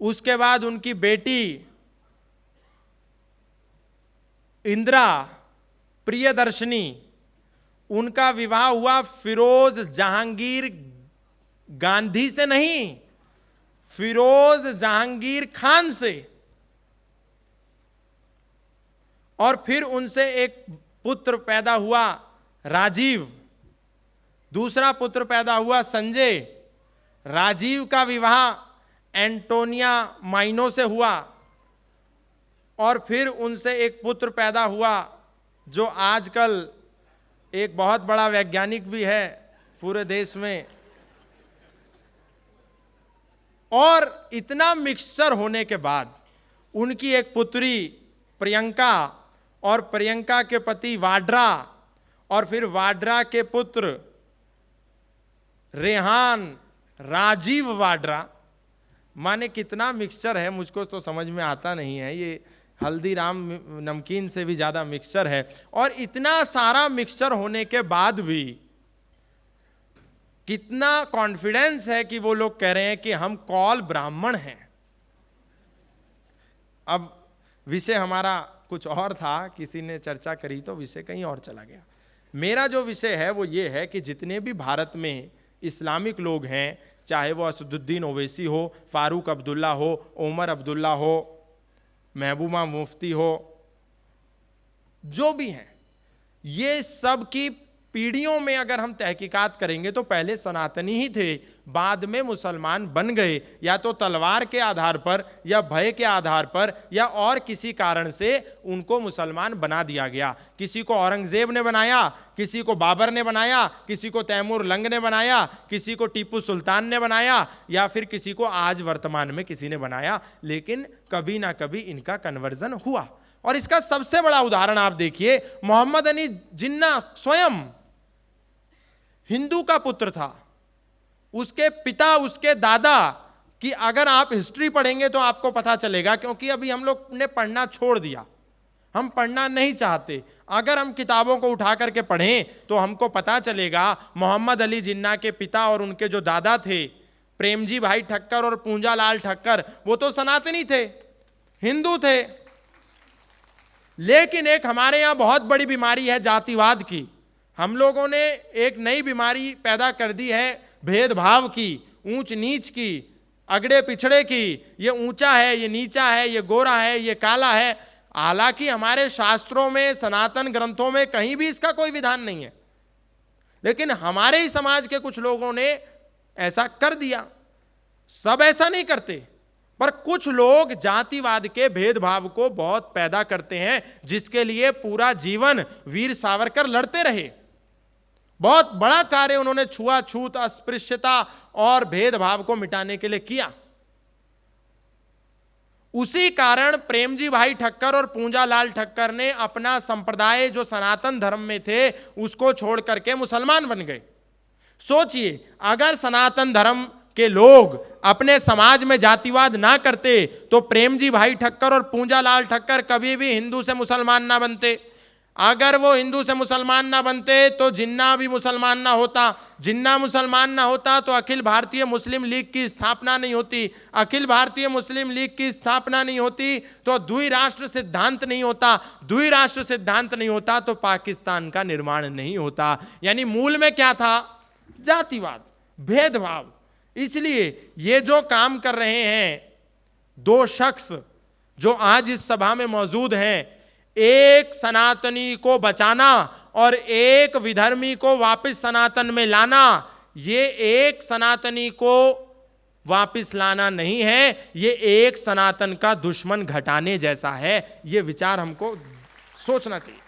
उसके बाद उनकी बेटी इंदिरा प्रियदर्शनी, उनका विवाह हुआ फिरोज जहांगीर गांधी से नहीं, फिरोज जहांगीर खान से। और फिर उनसे एक पुत्र पैदा हुआ राजीव, दूसरा पुत्र पैदा हुआ संजय। राजीव का विवाह एंटोनिया माइनो से हुआ और फिर उनसे एक पुत्र पैदा हुआ जो आजकल एक बहुत बड़ा वैज्ञानिक भी है पूरे देश में। और इतना मिक्सचर होने के बाद उनकी एक पुत्री प्रियंका और प्रियंका के पति वाड्रा और फिर वाड्रा के पुत्र रेहान, राजीव वाड्रा। माने कितना मिक्सचर है, मुझको तो समझ में आता नहीं है। ये हल्दीराम नमकीन से भी ज्यादा मिक्सचर है। और इतना सारा मिक्सचर होने के बाद भी कितना कॉन्फिडेंस है कि वो लोग कह रहे हैं कि हम कौल ब्राह्मण हैं। अब विषय हमारा कुछ और था, किसी ने चर्चा करी तो विषय कहीं और चला गया। मेरा जो विषय है वो ये है कि जितने भी भारत में इस्लामिक लोग हैं, चाहे वो असदुद्दीन ओवैसी हो, फारूक अब्दुल्ला हो, उमर अब्दुल्ला हो, महबूबा मुफ्ती हो, जो भी हैं, ये सब की पीढ़ियों में अगर हम तहकीकात करेंगे तो पहले सनातनी ही थे, बाद में मुसलमान बन गए, या तो तलवार के आधार पर या भय के आधार पर या और किसी कारण से उनको मुसलमान बना दिया गया। किसी को औरंगजेब ने बनाया, किसी को बाबर ने बनाया, किसी को तैमूर लंग ने बनाया, किसी को टीपू सुल्तान ने बनाया, या फिर किसी को आज वर्तमान में किसी ने बनाया, लेकिन कभी ना कभी इनका कन्वर्जन हुआ। और इसका सबसे बड़ा उदाहरण आप देखिए, मोहम्मद अली जिन्ना स्वयं हिंदू का पुत्र था। उसके पिता, उसके दादा की अगर आप हिस्ट्री पढ़ेंगे तो आपको पता चलेगा, क्योंकि अभी हम लोग ने पढ़ना छोड़ दिया, हम पढ़ना नहीं चाहते। अगर हम किताबों को उठा करके पढ़ें तो हमको पता चलेगा मोहम्मद अली जिन्ना के पिता और उनके जो दादा थे, प्रेमजी भाई ठक्कर और पूंजालाल ठक्कर, वो तो सनातनी थे, हिंदू थे। लेकिन एक हमारे यहां बहुत बड़ी बीमारी है जातिवाद की। हम लोगों ने एक नई बीमारी पैदा कर दी है भेदभाव की, ऊंच नीच की, अगड़े पिछड़े की। ये ऊंचा है, ये नीचा है, ये गोरा है, ये काला है। हालांकि हमारे शास्त्रों में, सनातन ग्रंथों में कहीं भी इसका कोई विधान नहीं है, लेकिन हमारे ही समाज के कुछ लोगों ने ऐसा कर दिया। सब ऐसा नहीं करते, पर कुछ लोग जातिवाद के भेदभाव को बहुत पैदा करते हैं, जिसके लिए पूरा जीवन वीर सावरकर लड़ते रहे। बहुत बड़ा कार्य उन्होंने छुआछूत, अस्पृश्यता और भेदभाव को मिटाने के लिए किया। उसी कारण प्रेमजी भाई ठक्कर और पूंजालाल ठक्कर ने अपना संप्रदाय जो सनातन धर्म में थे उसको छोड़ करके मुसलमान बन गए। सोचिए, अगर सनातन धर्म के लोग अपने समाज में जातिवाद ना करते तो प्रेमजी भाई ठक्कर और पूंजालाल ठक्कर कभी भी हिंदू से मुसलमान ना बनते। अगर वो हिंदू से मुसलमान ना बनते तो जिन्ना भी मुसलमान ना होता, जिन्ना मुसलमान ना होता तो अखिल भारतीय मुस्लिम लीग की स्थापना नहीं होती, अखिल भारतीय मुस्लिम लीग की स्थापना नहीं होती तो द्विराष्ट्र सिद्धांत नहीं होता, द्विराष्ट्र सिद्धांत नहीं होता तो पाकिस्तान का निर्माण नहीं होता। यानी मूल में क्या था? जातिवाद, भेदभाव। इसलिए ये जो काम कर रहे हैं दो शख्स जो आज इस सभा में मौजूद हैं, एक सनातनी को बचाना और एक विधर्मी को वापस सनातन में लाना, ये एक सनातनी को वापस लाना नहीं है, ये एक सनातन का दुश्मन घटाने जैसा है। ये विचार हमको सोचना चाहिए,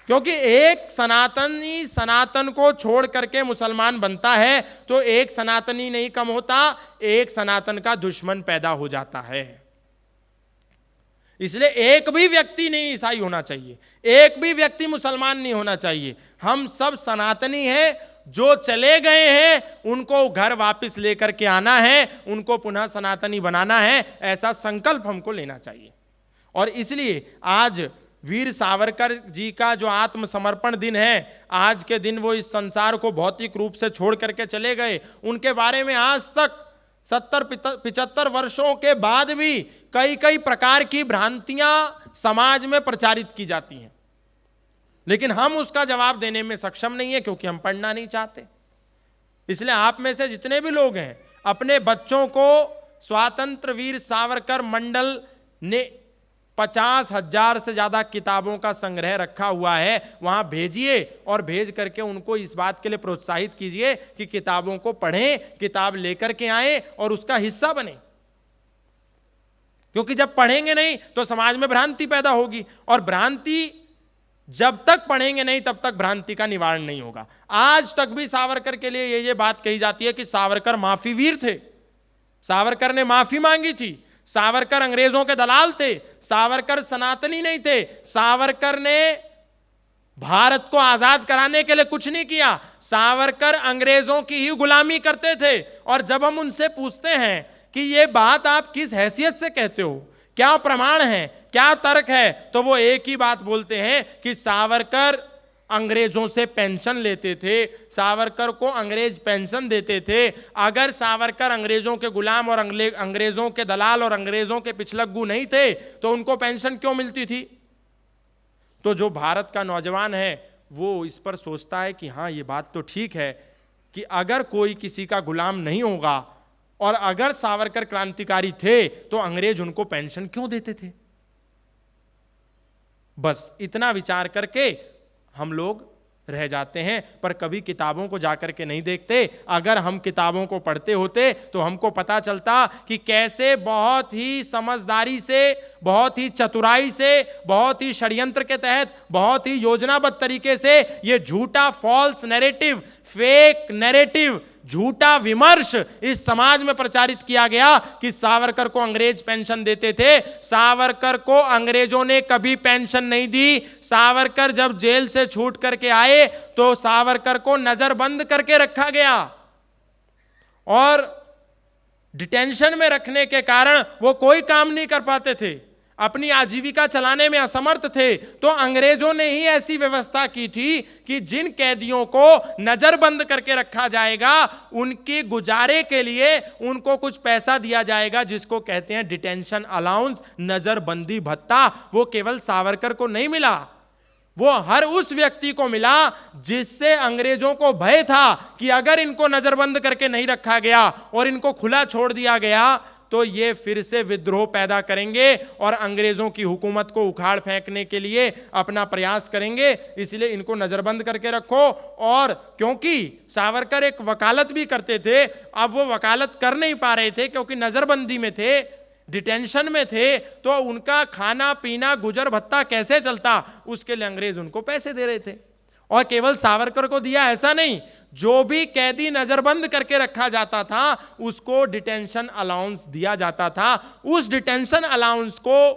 क्योंकि एक सनातनी सनातन को छोड़ करके मुसलमान बनता है तो एक सनातनी नहीं कम होता, एक सनातन का दुश्मन पैदा हो जाता है। इसलिए एक भी व्यक्ति नहीं ईसाई होना चाहिए, एक भी व्यक्ति मुसलमान नहीं होना चाहिए। हम सब सनातनी हैं, जो चले गए हैं उनको घर वापस लेकर के आना है, उनको पुनः सनातनी बनाना है, ऐसा संकल्प हमको लेना चाहिए। और इसलिए आज वीर सावरकर जी का जो आत्मसमर्पण दिन है, आज के दिन वो इस संसार को भौतिक रूप से छोड़ करके चले गए। उनके बारे में आज तक 70-75 वर्षों के बाद भी कई कई प्रकार की भ्रांतियां समाज में प्रचारित की जाती हैं, लेकिन हम उसका जवाब देने में सक्षम नहीं है, क्योंकि हम पढ़ना नहीं चाहते। इसलिए आप में से जितने भी लोग हैं, अपने बच्चों को स्वातंत्र वीर सावरकर मंडल ने 50,000 से ज्यादा किताबों का संग्रह रखा हुआ है, वहां भेजिए और भेज करके उनको इस बात के लिए प्रोत्साहित कीजिए कि किताबों को पढ़ें, किताब लेकर के आए और उसका हिस्सा बने। क्योंकि जब पढ़ेंगे नहीं तो समाज में भ्रांति पैदा होगी, और भ्रांति जब तक पढ़ेंगे नहीं तब तक भ्रांति का निवारण नहीं होगा। आज तक भी सावरकर के लिए ये बात कही जाती है कि सावरकर माफी वीर थे, सावरकर ने माफी मांगी थी, सावरकर अंग्रेजों के दलाल थे, सावरकर सनातनी नहीं थे, सावरकर ने भारत को आजाद कराने के लिए कुछ नहीं किया, सावरकर अंग्रेजों की ही गुलामी करते थे। और जब हम उनसे पूछते हैं कि ये बात आप किस हैसियत से कहते हो, क्या प्रमाण है, क्या तर्क है, तो वो एक ही बात बोलते हैं कि सावरकर अंग्रेजों से पेंशन लेते थे, सावरकर को अंग्रेज पेंशन देते थे। अगर सावरकर अंग्रेजों के गुलाम और अंग्रेजों के दलाल और अंग्रेजों के पिछलग्गू नहीं थे तो उनको पेंशन क्यों मिलती थी? तो जो भारत का नौजवान है वो इस पर सोचता है कि हाँ, ये बात तो ठीक है कि अगर कोई किसी का गुलाम नहीं होगा और अगर सावरकर क्रांतिकारी थे तो अंग्रेज उनको पेंशन क्यों देते थे। बस इतना विचार करके हम लोग रह जाते हैं, पर कभी किताबों को जाकर के नहीं देखते। अगर हम किताबों को पढ़ते होते तो हमको पता चलता कि कैसे बहुत ही समझदारी से, बहुत ही चतुराई से, बहुत ही षड्यंत्र के तहत, बहुत ही योजनाबद्ध तरीके से ये झूठा फॉल्स नैरेटिव, फेक नैरेटिव, झूठा विमर्श इस समाज में प्रचारित किया गया कि सावरकर को अंग्रेज पेंशन देते थे। सावरकर को अंग्रेजों ने कभी पेंशन नहीं दी। सावरकर जब जेल से छूट करके आए तो सावरकर को नजरबंद करके रखा गया और डिटेंशन में रखने के कारण वो कोई काम नहीं कर पाते थे, अपनी आजीविका चलाने में असमर्थ थे। तो अंग्रेजों ने ही ऐसी व्यवस्था की थी कि जिन कैदियों को नजरबंद करके रखा जाएगा उनके गुजारे के लिए उनको कुछ पैसा दिया जाएगा, जिसको कहते हैं डिटेंशन अलाउंस, नजरबंदी भत्ता। वो केवल सावरकर को नहीं मिला, वो हर उस व्यक्ति को मिला जिससे अंग्रेजों को भय था कि अगर इनको नजरबंद करके नहीं रखा गया और इनको खुला छोड़ दिया गया तो ये फिर से विद्रोह पैदा करेंगे और अंग्रेजों की हुकूमत को उखाड़ फेंकने के लिए अपना प्रयास करेंगे, इसलिए इनको नजरबंद करके रखो। और क्योंकि सावरकर एक वकालत भी करते थे, अब वो वकालत कर नहीं पा रहे थे क्योंकि नजरबंदी में थे, डिटेंशन में थे, तो उनका खाना पीना गुजर भत्ता कैसे चलता, उसके लिए अंग्रेज उनको पैसे दे रहे थे। और केवल सावरकर को दिया ऐसा नहीं, जो भी कैदी नजरबंद करके रखा जाता था उसको डिटेंशन अलाउंस दिया जाता था। उस डिटेंशन अलाउंस को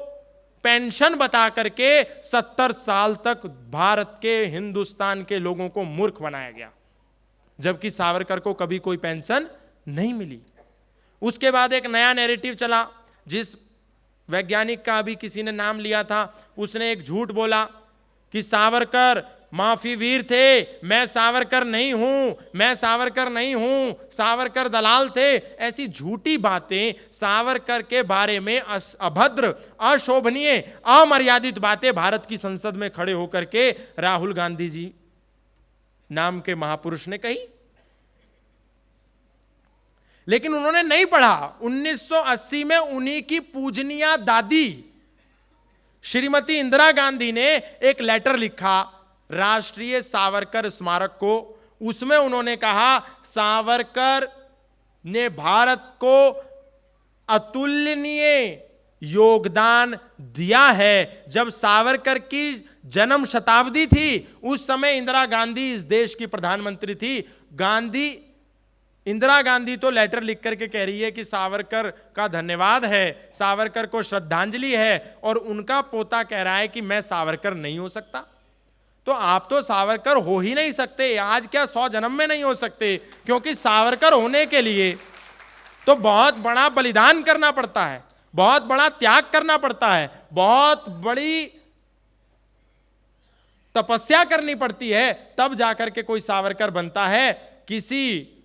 पेंशन बता करके 70 साल तक भारत के, हिंदुस्तान के लोगों को मूर्ख बनाया गया, जबकि सावरकर को कभी कोई पेंशन नहीं मिली। उसके बाद एक नया नैरेटिव चला, जिस वैज्ञानिक का अभी किसी ने नाम लिया था, उसने एक झूठ बोला कि सावरकर माफी वीर थे, मैं सावरकर नहीं हूं, मैं सावरकर नहीं हूं, सावरकर दलाल थे। ऐसी झूठी बातें, सावरकर के बारे में अभद्र, अशोभनीय, अमर्यादित बातें भारत की संसद में खड़े होकर के राहुल गांधी जी नाम के महापुरुष ने कही, लेकिन उन्होंने नहीं पढ़ा। 1980 में उन्हीं की पूजनीय दादी श्रीमती इंदिरा गांधी ने एक लेटर लिखा राष्ट्रीय सावरकर स्मारक को। उसमें उन्होंने कहा सावरकर ने भारत को अतुलनीय योगदान दिया है। जब सावरकर की जन्म शताब्दी थी उस समय इंदिरा गांधी इस देश की प्रधानमंत्री थी। इंदिरा गांधी तो लेटर लिख करके कह रही है कि सावरकर का धन्यवाद है, सावरकर को श्रद्धांजलि है, और उनका पोता कह रहा है कि मैं सावरकर नहीं हो सकता। तो आप तो सावरकर हो ही नहीं सकते, आज क्या 100 जन्म में नहीं हो सकते, क्योंकि सावरकर होने के लिए तो बहुत बड़ा बलिदान करना पड़ता है, बहुत बड़ा त्याग करना पड़ता है, बहुत बड़ी तपस्या करनी पड़ती है, तब जाकर के कोई सावरकर बनता है। किसी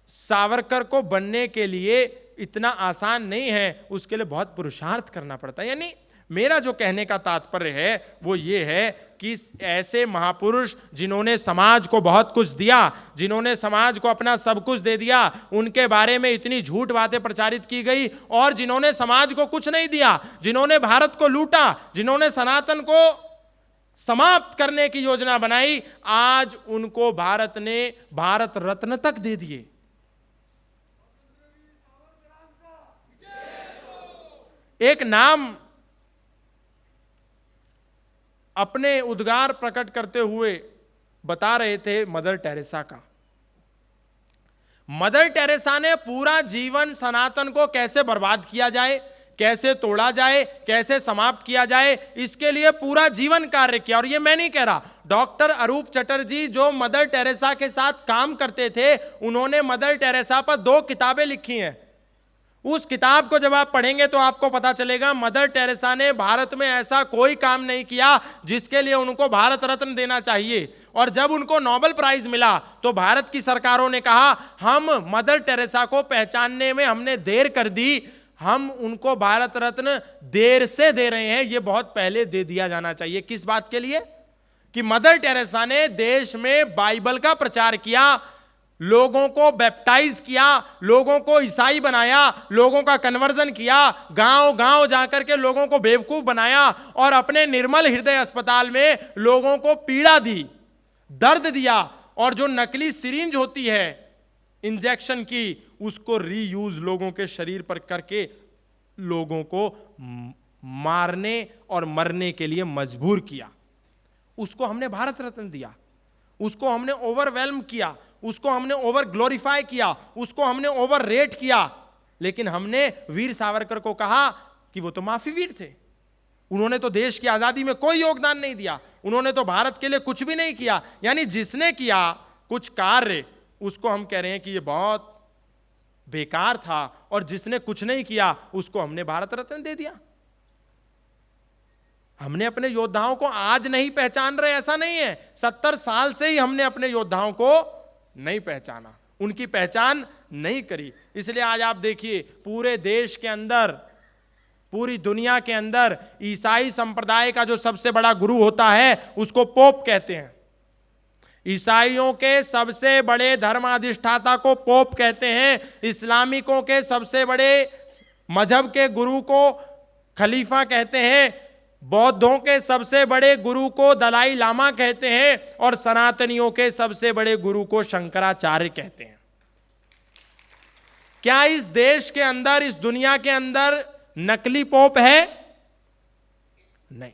सावरकर को बनने के लिए इतना आसान नहीं है, उसके लिए बहुत पुरुषार्थ करना पड़ता है। यानी मेरा जो कहने का तात्पर्य है वो ये है कि ऐसे महापुरुष जिन्होंने समाज को बहुत कुछ दिया, जिन्होंने समाज को अपना सब कुछ दे दिया, उनके बारे में इतनी झूठ बातें प्रचारित की गई, और जिन्होंने समाज को कुछ नहीं दिया, जिन्होंने भारत को लूटा, जिन्होंने सनातन को समाप्त करने की योजना बनाई, आज उनको भारत ने भारत रत्न तक दे दिए। एक नाम अपने उद्गार प्रकट करते हुए बता रहे थे मदर टेरेसा का। मदर टेरेसा ने पूरा जीवन सनातन को कैसे बर्बाद किया जाए, कैसे तोड़ा जाए, कैसे समाप्त किया जाए, इसके लिए पूरा जीवन कार्य किया। और ये मैं नहीं कह रहा, डॉक्टर अरूप चटर्जी जो मदर टेरेसा के साथ काम करते थे, उन्होंने मदर टेरेसा पर 2 किताबें लिखी हैं। उस किताब को जब आप पढ़ेंगे तो आपको पता चलेगा मदर टेरेसा ने भारत में ऐसा कोई काम नहीं किया जिसके लिए उनको भारत रत्न देना चाहिए। और जब उनको नोबेल प्राइज मिला तो भारत की सरकारों ने कहा हम मदर टेरेसा को पहचानने में हमने देर कर दी, हम उनको भारत रत्न देर से दे रहे हैं, ये बहुत पहले दे दिया जाना चाहिए। किस बात के लिए? कि मदर टेरेसा ने देश में बाइबल का प्रचार किया, लोगों को बैप्टाइज किया, लोगों को ईसाई बनाया, लोगों का कन्वर्जन किया, गांव गांव जाकर के लोगों को बेवकूफ बनाया, और अपने निर्मल हृदय अस्पताल में लोगों को पीड़ा दी, दर्द दिया, और जो नकली सिरिंज होती है इंजेक्शन की, उसको रीयूज लोगों के शरीर पर करके लोगों को मारने और मरने के लिए मजबूर किया। उसको हमने भारत रत्न दिया, उसको हमने ओवरवेल्म किया, उसको हमने ओवर ग्लोरीफाई किया, उसको हमने ओवर रेट किया। लेकिन हमने वीर सावरकर को कहा कि वो तो माफी वीर थे, उन्होंने तो देश की आजादी में कोई योगदान नहीं दिया, उन्होंने तो भारत के लिए कुछ भी नहीं किया। यानी जिसने किया कुछ कार्य उसको हम कह रहे हैं कि ये बहुत बेकार था, और जिसने कुछ नहीं किया उसको हमने भारत रत्न दे दिया। हमने अपने योद्धाओं को आज नहीं पहचान रहे ऐसा नहीं है, 70 साल से ही हमने अपने योद्धाओं को नहीं पहचाना, उनकी पहचान नहीं करी। इसलिए आज आप देखिए पूरे देश के अंदर, पूरी दुनिया के अंदर ईसाई संप्रदाय का जो सबसे बड़ा गुरु होता है उसको पोप कहते हैं। ईसाइयों के सबसे बड़े धर्माधिष्ठाता को पोप कहते हैं, इस्लामिकों के सबसे बड़े मजहब के गुरु को खलीफा कहते हैं, बौद्धों के सबसे बड़े गुरु को दलाई लामा कहते हैं, और सनातनियों के सबसे बड़े गुरु को शंकराचार्य कहते हैं। क्या इस देश के अंदर, इस दुनिया के अंदर नकली पोप है? नहीं,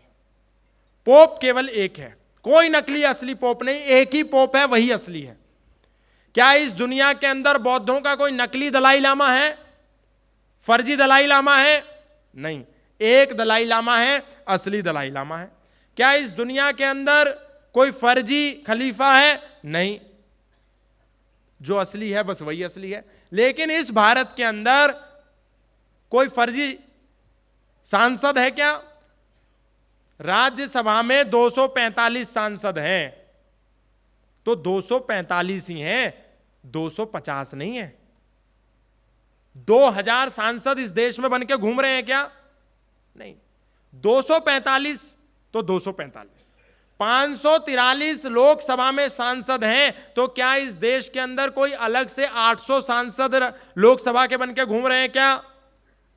पोप केवल एक है, कोई नकली असली पोप नहीं, एक ही पोप है, वही असली है। क्या इस दुनिया के अंदर बौद्धों का कोई नकली दलाई लामा है, फर्जी दलाई लामा है? नहीं, एक दलाई लामा है, असली दलाई लामा है। क्या इस दुनिया के अंदर कोई फर्जी खलीफा है? नहीं, जो असली है बस वही असली है। लेकिन इस भारत के अंदर कोई फर्जी सांसद है क्या? राज्यसभा में 245 सांसद हैं, तो 245 ही हैं, 250 नहीं है। 2000 सांसद इस देश में बनके घूम रहे हैं क्या? नहीं, 245 तो 245। 543 लोकसभा में सांसद हैं, तो क्या इस देश के अंदर कोई अलग से 800 सांसद लोकसभा के बनके घूम रहे हैं क्या?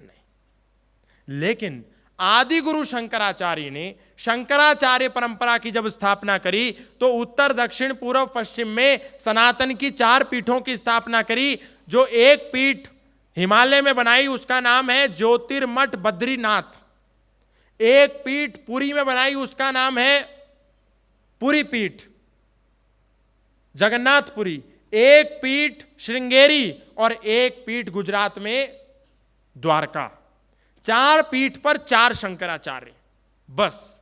नहीं। लेकिन आदि गुरु शंकराचार्य ने शंकराचार्य परंपरा की जब स्थापना करी तो उत्तर दक्षिण पूर्व पश्चिम में सनातन की 4 पीठों की स्थापना करी। जो एक पीठ हिमालय में बनाई उसका नाम है ज्योतिर्मठ बद्रीनाथ, एक पीठ पुरी में बनाई उसका नाम है पुरी पीठ जगन्नाथपुरी, एक पीठ श्रृंगेरी, और एक पीठ गुजरात में द्वारका। 4 पीठ पर 4 शंकराचार्य। बस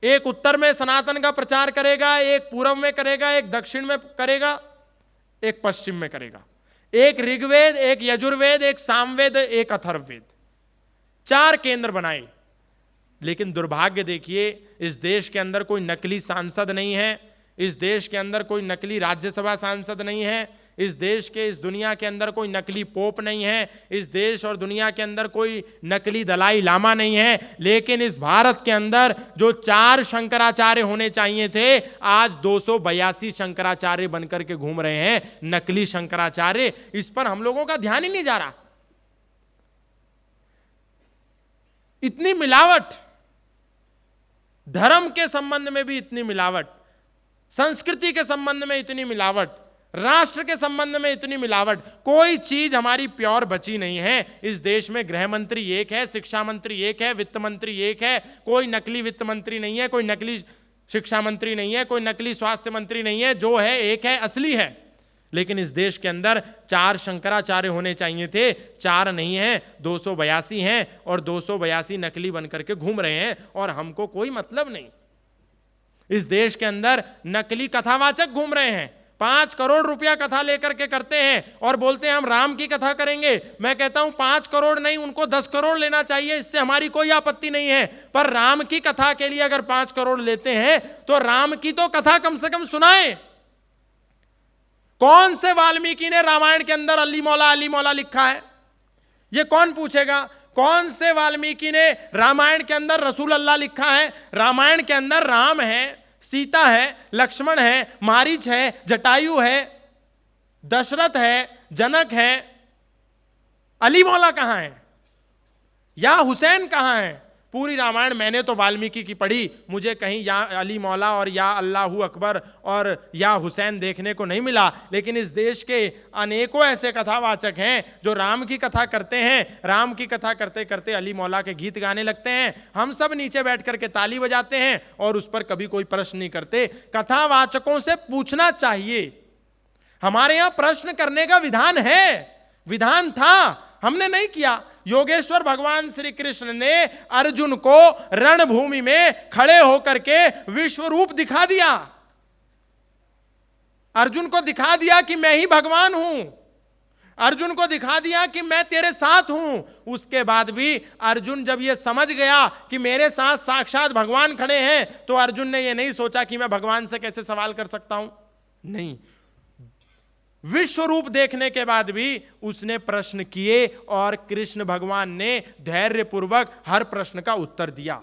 एक उत्तर में सनातन का प्रचार करेगा, एक पूर्व में करेगा, एक दक्षिण में करेगा, एक पश्चिम में करेगा। एक ऋग्वेद, एक यजुर्वेद, एक सामवेद, एक अथर्ववेद, 4 केंद्र बनाए। लेकिन दुर्भाग्य देखिए, इस देश के अंदर कोई नकली सांसद नहीं है, इस देश के अंदर कोई नकली राज्यसभा सांसद नहीं है, इस देश के, इस दुनिया के अंदर कोई नकली पोप नहीं है, इस देश और दुनिया के अंदर कोई नकली दलाई लामा नहीं है, लेकिन इस भारत के अंदर जो 4 शंकराचार्य होने चाहिए थे, आज 282 शंकराचार्य बनकर के घूम रहे हैं, नकली शंकराचार्य। इस पर हम लोगों का ध्यान ही नहीं जा रहा। इतनी मिलावट, धर्म के संबंध में भी इतनी मिलावट, संस्कृति के संबंध में इतनी मिलावट, राष्ट्र के संबंध में इतनी मिलावट, कोई चीज हमारी प्योर बची नहीं है। इस देश में गृह मंत्री एक है, शिक्षा मंत्री एक है, वित्त मंत्री एक है, कोई नकली वित्त मंत्री नहीं है, कोई नकली शिक्षा मंत्री नहीं है, कोई नकली स्वास्थ्य मंत्री नहीं है, जो है एक है, असली है। लेकिन इस देश के अंदर 4 शंकराचार्य होने चाहिए थे, 4 नहीं है, 282 हैं, और 282 नकली बनकर के घूम रहे हैं, और हमको कोई मतलब नहीं। इस देश के अंदर नकली कथावाचक घूम रहे हैं, 5 करोड़ रुपया कथा लेकर के करते हैं और बोलते हैं हम राम की कथा करेंगे। मैं कहता हूं 5 करोड़ नहीं, उनको 10 करोड़ लेना चाहिए, इससे हमारी कोई आपत्ति नहीं है। पर राम की कथा के लिए अगर 5 करोड़ लेते हैं तो राम की तो कथा कम से कम सुनाएं। कौन से वाल्मीकि ने रामायण के अंदर अली मौला लिखा है? यह कौन पूछेगा? कौन से वाल्मीकि ने रामायण के अंदर रसूल अल्लाह लिखा है? रामायण के अंदर राम है, सीता है, लक्ष्मण है, मारीच है, जटायु है, दशरथ है, जनक है। अली मौला कहां है? या हुसैन कहां है? पूरी रामायण मैंने तो वाल्मीकि की पढ़ी, मुझे कहीं या अली मौला और या अल्लाहू अकबर और या हुसैन देखने को नहीं मिला। लेकिन इस देश के अनेकों ऐसे कथावाचक हैं जो राम की कथा करते हैं, राम की कथा करते करते अली मौला के गीत गाने लगते हैं। हम सब नीचे बैठ करके ताली बजाते हैं और उस पर कभी कोई प्रश्न नहीं करते। कथावाचकों से पूछना चाहिए। हमारे यहां प्रश्न करने का विधान है, विधान था, हमने नहीं किया। योगेश्वर भगवान श्री कृष्ण ने अर्जुन को रणभूमि में खड़े होकर के विश्व रूप दिखा दिया। अर्जुन को दिखा दिया कि मैं ही भगवान हूं, अर्जुन को दिखा दिया कि मैं तेरे साथ हूं। उसके बाद भी अर्जुन जब यह समझ गया कि मेरे साथ साक्षात भगवान खड़े हैं, तो अर्जुन ने यह नहीं सोचा कि मैं भगवान से कैसे सवाल कर सकता हूं। नहीं, विश्व रूप देखने के बाद भी उसने प्रश्न किए और कृष्ण भगवान ने धैर्यपूर्वक हर प्रश्न का उत्तर दिया।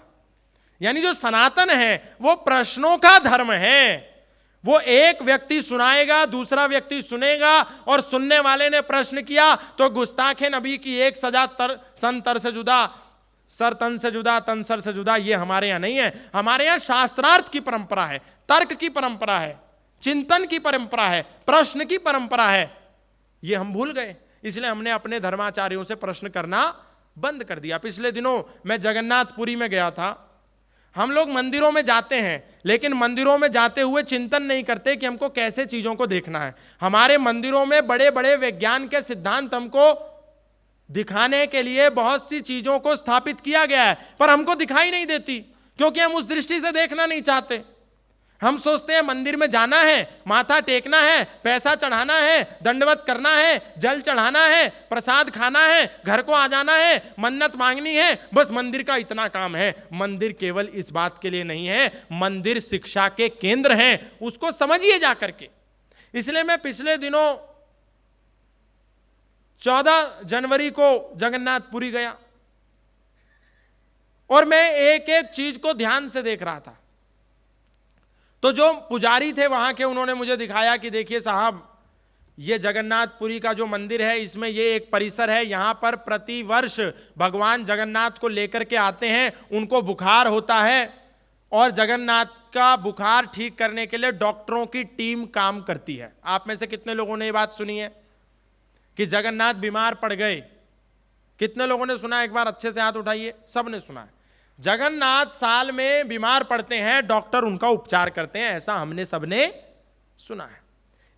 यानी जो सनातन है वो प्रश्नों का धर्म है। वो एक व्यक्ति सुनाएगा, दूसरा व्यक्ति सुनेगा, और सुनने वाले ने प्रश्न किया तो गुस्ताखे नबी की एक सजा, सन तर से जुदा, सर तन से जुदा, तन सर से जुदा। ये हमारे यहां नहीं है। हमारे यहां शास्त्रार्थ की परंपरा है, तर्क की परंपरा है, चिंतन की परंपरा है, प्रश्न की परंपरा है। ये हम भूल गए, इसलिए हमने अपने धर्माचार्यों से प्रश्न करना बंद कर दिया। पिछले दिनों मैं जगन्नाथपुरी में गया था। हम लोग मंदिरों में जाते हैं, लेकिन मंदिरों में जाते हुए चिंतन नहीं करते कि हमको कैसे चीजों को देखना है। हमारे मंदिरों में बड़े बड़े विज्ञान के सिद्धांत हमको दिखाने के लिए बहुत सी चीजों को स्थापित किया गया है, पर हमको दिखाई नहीं देती, क्योंकि हम उस दृष्टि से देखना नहीं चाहते। हम सोचते हैं मंदिर में जाना है, माथा टेकना है, पैसा चढ़ाना है, दंडवत करना है, जल चढ़ाना है, प्रसाद खाना है, घर को आ जाना है, मन्नत मांगनी है, बस मंदिर का इतना काम है। मंदिर केवल इस बात के लिए नहीं है, मंदिर शिक्षा के केंद्र हैं, उसको समझिए जा करके। इसलिए मैं पिछले दिनों 14 जनवरी को जगन्नाथपुरी गया और मैं एक एक चीज को ध्यान से देख रहा था। तो जो पुजारी थे वहां के, उन्होंने मुझे दिखाया कि देखिए साहब, ये जगन्नाथपुरी का जो मंदिर है, इसमें ये एक परिसर है, यहां पर प्रति वर्ष भगवान जगन्नाथ को लेकर के आते हैं, उनको बुखार होता है और जगन्नाथ का बुखार ठीक करने के लिए डॉक्टरों की टीम काम करती है। आप में से कितने लोगों ने ये बात सुनी है कि जगन्नाथ बीमार पड़ गए? कितने लोगों ने सुना? एक बार अच्छे से हाथ उठाइए। सब ने सुना है। जगन्नाथ साल में बीमार पड़ते हैं, डॉक्टर उनका उपचार करते हैं, ऐसा हमने सबने सुना है।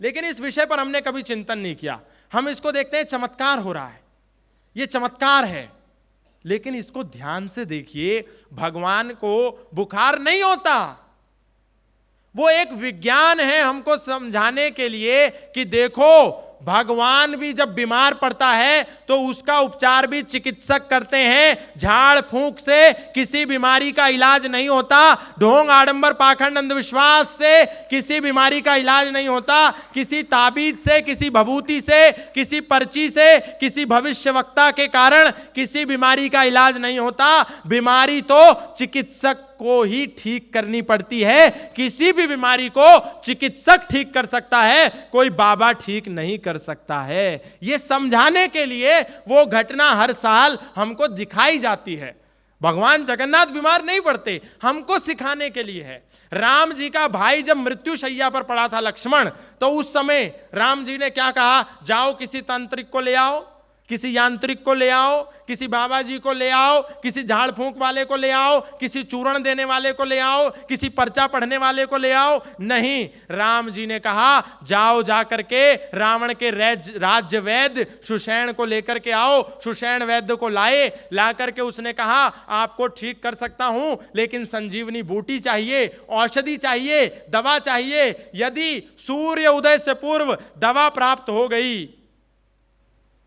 लेकिन इस विषय पर हमने कभी चिंतन नहीं किया। हम इसको देखते हैं चमत्कार हो रहा है, ये चमत्कार है, लेकिन इसको ध्यान से देखिए, भगवान को बुखार नहीं होता। वो एक विज्ञान है हमको समझाने के लिए कि देखो भगवान भी जब बीमार पड़ता है तो उसका उपचार भी चिकित्सक करते हैं। झाड़ फूंक से किसी बीमारी का इलाज नहीं होता, ढोंग आडंबर पाखंड अंधविश्वास से किसी बीमारी का इलाज नहीं होता, किसी ताबीज से, किसी भभूति से, किसी पर्ची से, किसी भविष्यवक्ता के कारण किसी बीमारी का इलाज नहीं होता। बीमारी तो चिकित्सक को ही ठीक करनी पड़ती है। किसी भी बीमारी को चिकित्सक ठीक कर सकता है, कोई बाबा ठीक नहीं कर सकता है। यह समझाने के लिए वो घटना हर साल हमको दिखाई जाती है। भगवान जगन्नाथ बीमार नहीं पड़ते, हमको सिखाने के लिए है। राम जी का भाई जब मृत्यु शैया पर पड़ा था लक्ष्मण, तो उस समय राम जी ने क्या कहा, जाओ किसी तांत्रिक को ले आओ, किसी यांत्रिक को ले आओ, किसी बाबा जी को ले आओ, किसी झाड़ फूंक वाले को ले आओ, किसी चूर्ण देने वाले को ले आओ, किसी पर्चा पढ़ने वाले को ले आओ। नहीं, राम जी ने कहा जाओ जा करके रावण के राज्य वैद्य सुषैण को लेकर के आओ। सुषैण वैद्य को लाए, ला करके उसने कहा आपको ठीक कर सकता हूं, लेकिन संजीवनी बूटी चाहिए, औषधि चाहिए, दवा चाहिए। यदि सूर्य उदय से पूर्व दवा प्राप्त हो गई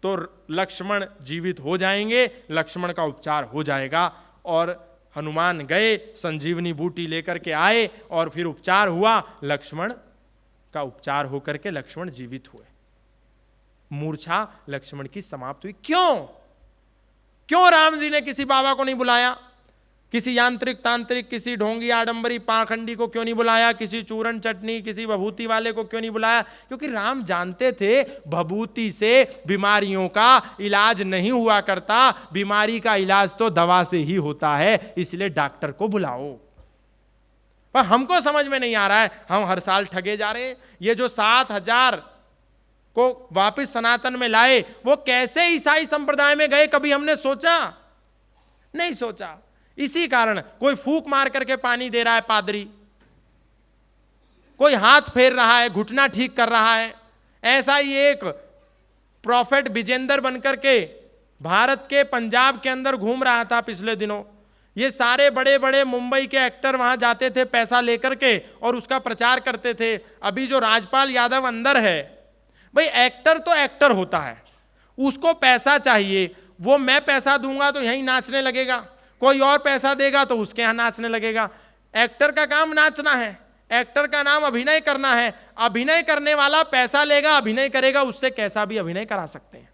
तो लक्ष्मण जीवित हो जाएंगे, लक्ष्मण का उपचार हो जाएगा। और हनुमान गए, संजीवनी बूटी लेकर के आए और फिर उपचार हुआ, लक्ष्मण का उपचार होकर के लक्ष्मण जीवित हुए। मूर्छा लक्ष्मण की समाप्त हुई। क्यों राम जी ने किसी बाबा को नहीं बुलाया, किसी यांत्रिक तांत्रिक, किसी ढोंगी आडंबरी पाखंडी को क्यों नहीं बुलाया, किसी चूरन चटनी, किसी भभूति वाले को क्यों नहीं बुलाया? क्योंकि राम जानते थे भभूति से बीमारियों का इलाज नहीं हुआ करता, बीमारी का इलाज तो दवा से ही होता है, इसलिए डॉक्टर को बुलाओ। पर हमको समझ में नहीं आ रहा है, हम हर साल ठगे जा रहे हैं। ये जो 7,000 को वापिस सनातन में लाए, वो कैसे ईसाई संप्रदाय में गए, कभी हमने सोचा नहीं? सोचा। इसी कारण कोई फूंक मार करके पानी दे रहा है पादरी, कोई हाथ फेर रहा है, घुटना ठीक कर रहा है। ऐसा ही एक प्रॉफेट विजेंदर बनकर के भारत के पंजाब के अंदर घूम रहा था पिछले दिनों। ये सारे बड़े बड़े मुंबई के एक्टर वहां जाते थे पैसा लेकर के और उसका प्रचार करते थे। अभी जो राजपाल यादव अंदर है, भाई एक्टर तो एक्टर होता है, उसको पैसा चाहिए। वो मैं पैसा दूंगा तो यहीं नाचने लगेगा, कोई और पैसा देगा तो उसके यहां नाचने लगेगा। एक्टर का काम नाचना है, एक्टर का नाम अभिनय करना है। अभिनय करने वाला पैसा लेगा, अभिनय करेगा, उससे कैसा भी अभिनय करा सकते हैं।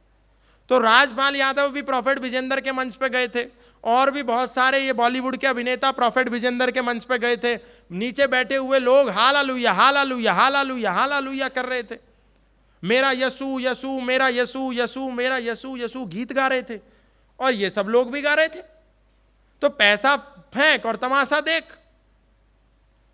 तो राजपाल यादव भी प्रॉफेट विजेंदर के मंच पे गए थे, और भी बहुत सारे ये बॉलीवुड के अभिनेता प्रॉफेट विजेंदर के मंच पे गए थे। नीचे बैठे हुए लोग हालेलुया हालेलुया हालेलुया हालेलुया कर रहे थे। मेरा यसु यसु मेरा यसु यसु मेरा यसु यसु गीत गा रहे थे, और ये सब लोग भी गा रहे थे। तो पैसा फेंक और तमाशा देख,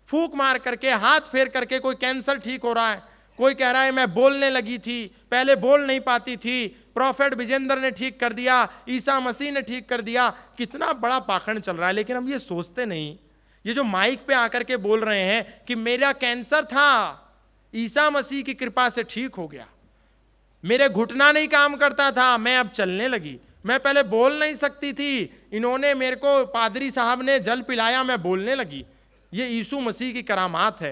फूंक मार करके, हाथ फेर करके कोई कैंसर ठीक हो रहा है, कोई कह रहा है मैं बोलने लगी थी, पहले बोल नहीं पाती थी, प्रॉफेट विजेंदर ने ठीक कर दिया, ईसा मसीह ने ठीक कर दिया। कितना बड़ा पाखंड चल रहा है। लेकिन हम ये सोचते नहीं, ये जो माइक पे आकर के बोल रहे हैं कि मेरा कैंसर था, ईसा मसीह की कृपा से ठीक हो गया, मेरे घुटना नहीं काम करता था, मैं अब चलने लगी, मैं पहले बोल नहीं सकती थी, इन्होंने मेरे को, पादरी साहब ने जल पिलाया, मैं बोलने लगी, ये यीशु मसीह की करामात है।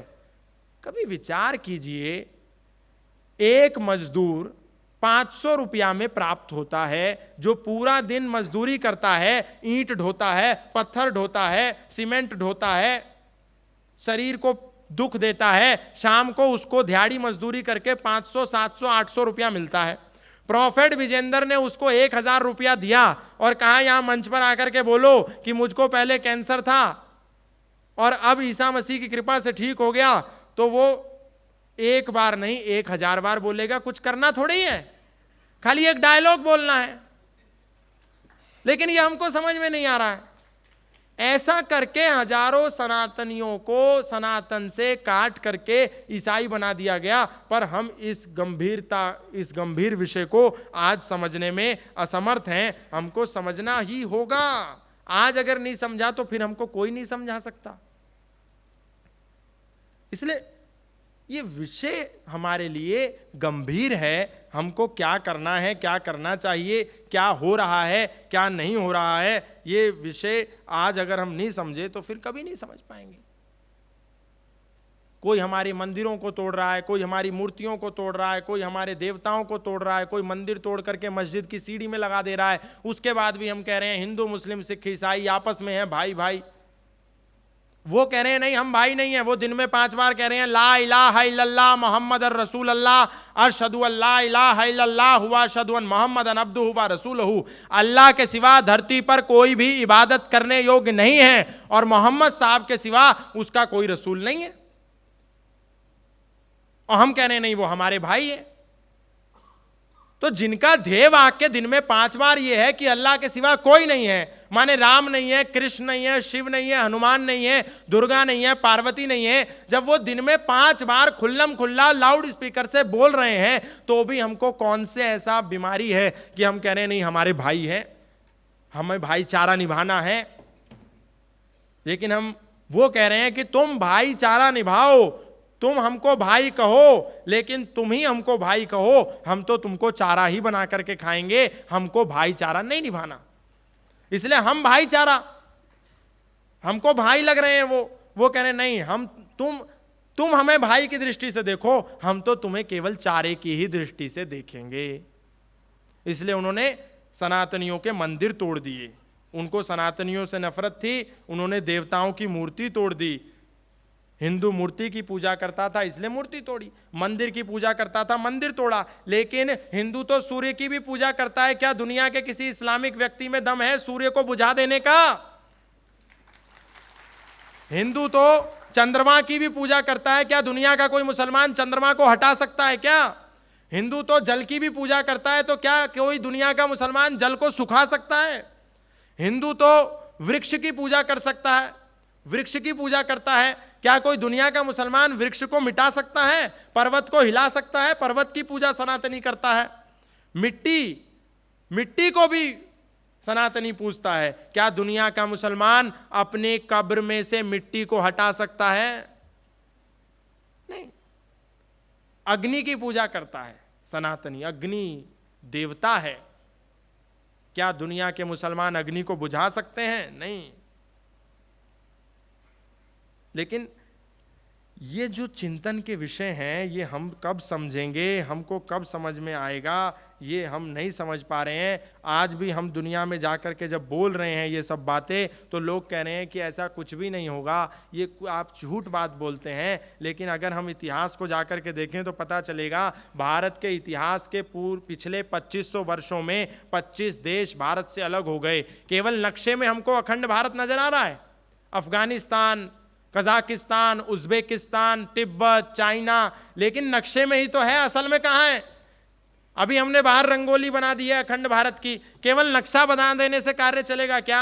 कभी विचार कीजिए, एक मजदूर 500 रुपया में प्राप्त होता है, जो पूरा दिन मजदूरी करता है, ईंट ढोता है, पत्थर ढोता है, सीमेंट ढोता है, शरीर को दुख देता है, शाम को उसको दिहाड़ी मजदूरी करके 500, 700, 800 रुपया मिलता है। प्रॉफेट विजेंदर ने उसको 1000 रुपया दिया और कहा यहां मंच पर आकर के बोलो कि मुझको पहले कैंसर था और अब ईसा मसीह की कृपा से ठीक हो गया। तो वो एक बार नहीं 1000 बार बोलेगा। कुछ करना थोड़ी है, खाली एक डायलॉग बोलना है। लेकिन ये हमको समझ में नहीं आ रहा है। ऐसा करके हजारों सनातनियों को सनातन से काट करके ईसाई बना दिया गया। पर हम इस गंभीर विषय को आज समझने में असमर्थ हैं। हमको समझना ही होगा। आज अगर नहीं समझा तो फिर हमको कोई नहीं समझा सकता। इसलिए ये विषय हमारे लिए गंभीर है। हमको क्या करना है, क्या करना चाहिए, क्या हो रहा है, क्या नहीं हो रहा है, ये विषय आज अगर हम नहीं समझे तो फिर कभी नहीं समझ पाएंगे। कोई हमारे मंदिरों को तोड़ रहा है, कोई हमारी मूर्तियों को तोड़ रहा है, कोई हमारे देवताओं को तोड़ रहा है, कोई मंदिर तोड़ करके मस्जिद की सीढ़ी में लगा दे रहा है। उसके बाद भी हम कह रहे हैं हिंदू मुस्लिम सिख ईसाई आपस में हैं भाई भाई। वो कह रहे हैं नहीं हम भाई नहीं हैं। वो दिन में 5 बार कह रहे हैं ला इलाहा इल्लल्लाह मोहम्मद रसूल अल्लाह अशहदु अल्ला इलाहा इल्लल्लाह हुवा अशहदु अन मोहम्मदन अब्दुहु व रसूलहु। अल्लाह के सिवा धरती पर कोई भी इबादत करने योग्य नहीं है और मोहम्मद साहब के सिवा उसका कोई रसूल नहीं है। और हम कह रहे हैं नहीं वो हमारे भाई है। तो जिनका ध्येय वाक्य दिन में 5 बार ये है कि अल्लाह के सिवा कोई नहीं है, माने राम नहीं है, कृष्ण नहीं है, शिव नहीं है, हनुमान नहीं है, दुर्गा नहीं है, पार्वती नहीं है, जब वो दिन में 5 बार खुल्लम खुल्ला लाउड स्पीकर से बोल रहे हैं तो भी हमको कौन से ऐसा बीमारी है कि हम कह रहे हैं नहीं हमारे भाई हैं, हमें भाईचारा निभाना है। लेकिन हम वो कह रहे हैं कि तुम भाईचारा निभाओ, तुम हमको भाई कहो, लेकिन तुम ही हमको भाई कहो, हम तो तुमको चारा ही बना करके खाएंगे, हमको भाईचारा नहीं निभाना। इसलिए हम भाईचारा, हमको भाई लग रहे हैं वो कह रहे हैं नहीं हम तुम हमें भाई की दृष्टि से देखो, हम तो तुम्हें केवल चारे की ही दृष्टि से देखेंगे। इसलिए उन्होंने सनातनियों के मंदिर तोड़ दिए। उनको सनातनियों से नफरत थी, उन्होंने देवताओं की मूर्ति तोड़ दी। हिंदू मूर्ति की पूजा करता था इसलिए मूर्ति तोड़ी, मंदिर की पूजा करता था मंदिर तोड़ा। लेकिन हिंदू तो सूर्य की भी पूजा करता है। क्या दुनिया के किसी इस्लामिक व्यक्ति में दम है सूर्य को बुझा देने का? हिंदू तो चंद्रमा की भी पूजा करता है। क्या दुनिया का कोई मुसलमान चंद्रमा को हटा सकता है क्या? हिंदू तो जल की भी पूजा करता है, तो क्या कोई दुनिया का मुसलमान जल को सुखा सकता है? हिंदू तो वृक्ष की पूजा कर सकता है, वृक्ष की पूजा करता है। क्या कोई दुनिया का मुसलमान वृक्ष को मिटा सकता है, पर्वत को हिला सकता है? पर्वत की पूजा सनातनी करता है। मिट्टी को भी सनातनी पूजता है। क्या दुनिया का मुसलमान अपने कब्र में से मिट्टी को हटा सकता है? नहीं। अग्नि की पूजा करता है सनातनी, अग्नि देवता है। क्या दुनिया के मुसलमान अग्नि को बुझा सकते हैं? नहीं। लेकिन ये जो चिंतन के विषय हैं ये हम कब समझेंगे, हमको कब समझ में आएगा, ये हम नहीं समझ पा रहे हैं। आज भी हम दुनिया में जाकर के जब बोल रहे हैं ये सब बातें तो लोग कह रहे हैं कि ऐसा कुछ भी नहीं होगा, ये आप झूठ बात बोलते हैं। लेकिन अगर हम इतिहास को जाकर के देखें तो पता चलेगा भारत के इतिहास के पिछले 2500 वर्षों में 25 देश भारत से अलग हो गए। केवल नक्शे में हमको अखंड भारत नजर आ रहा है। Afghanistan, Kazakhstan, Uzbekistan, Tibet, China, लेकिन नक्शे में ही तो है, असल में कहाँ है? अभी हमने बाहर रंगोली बना दी है अखंड भारत की। केवल नक्शा बना देने से कार्य चलेगा क्या?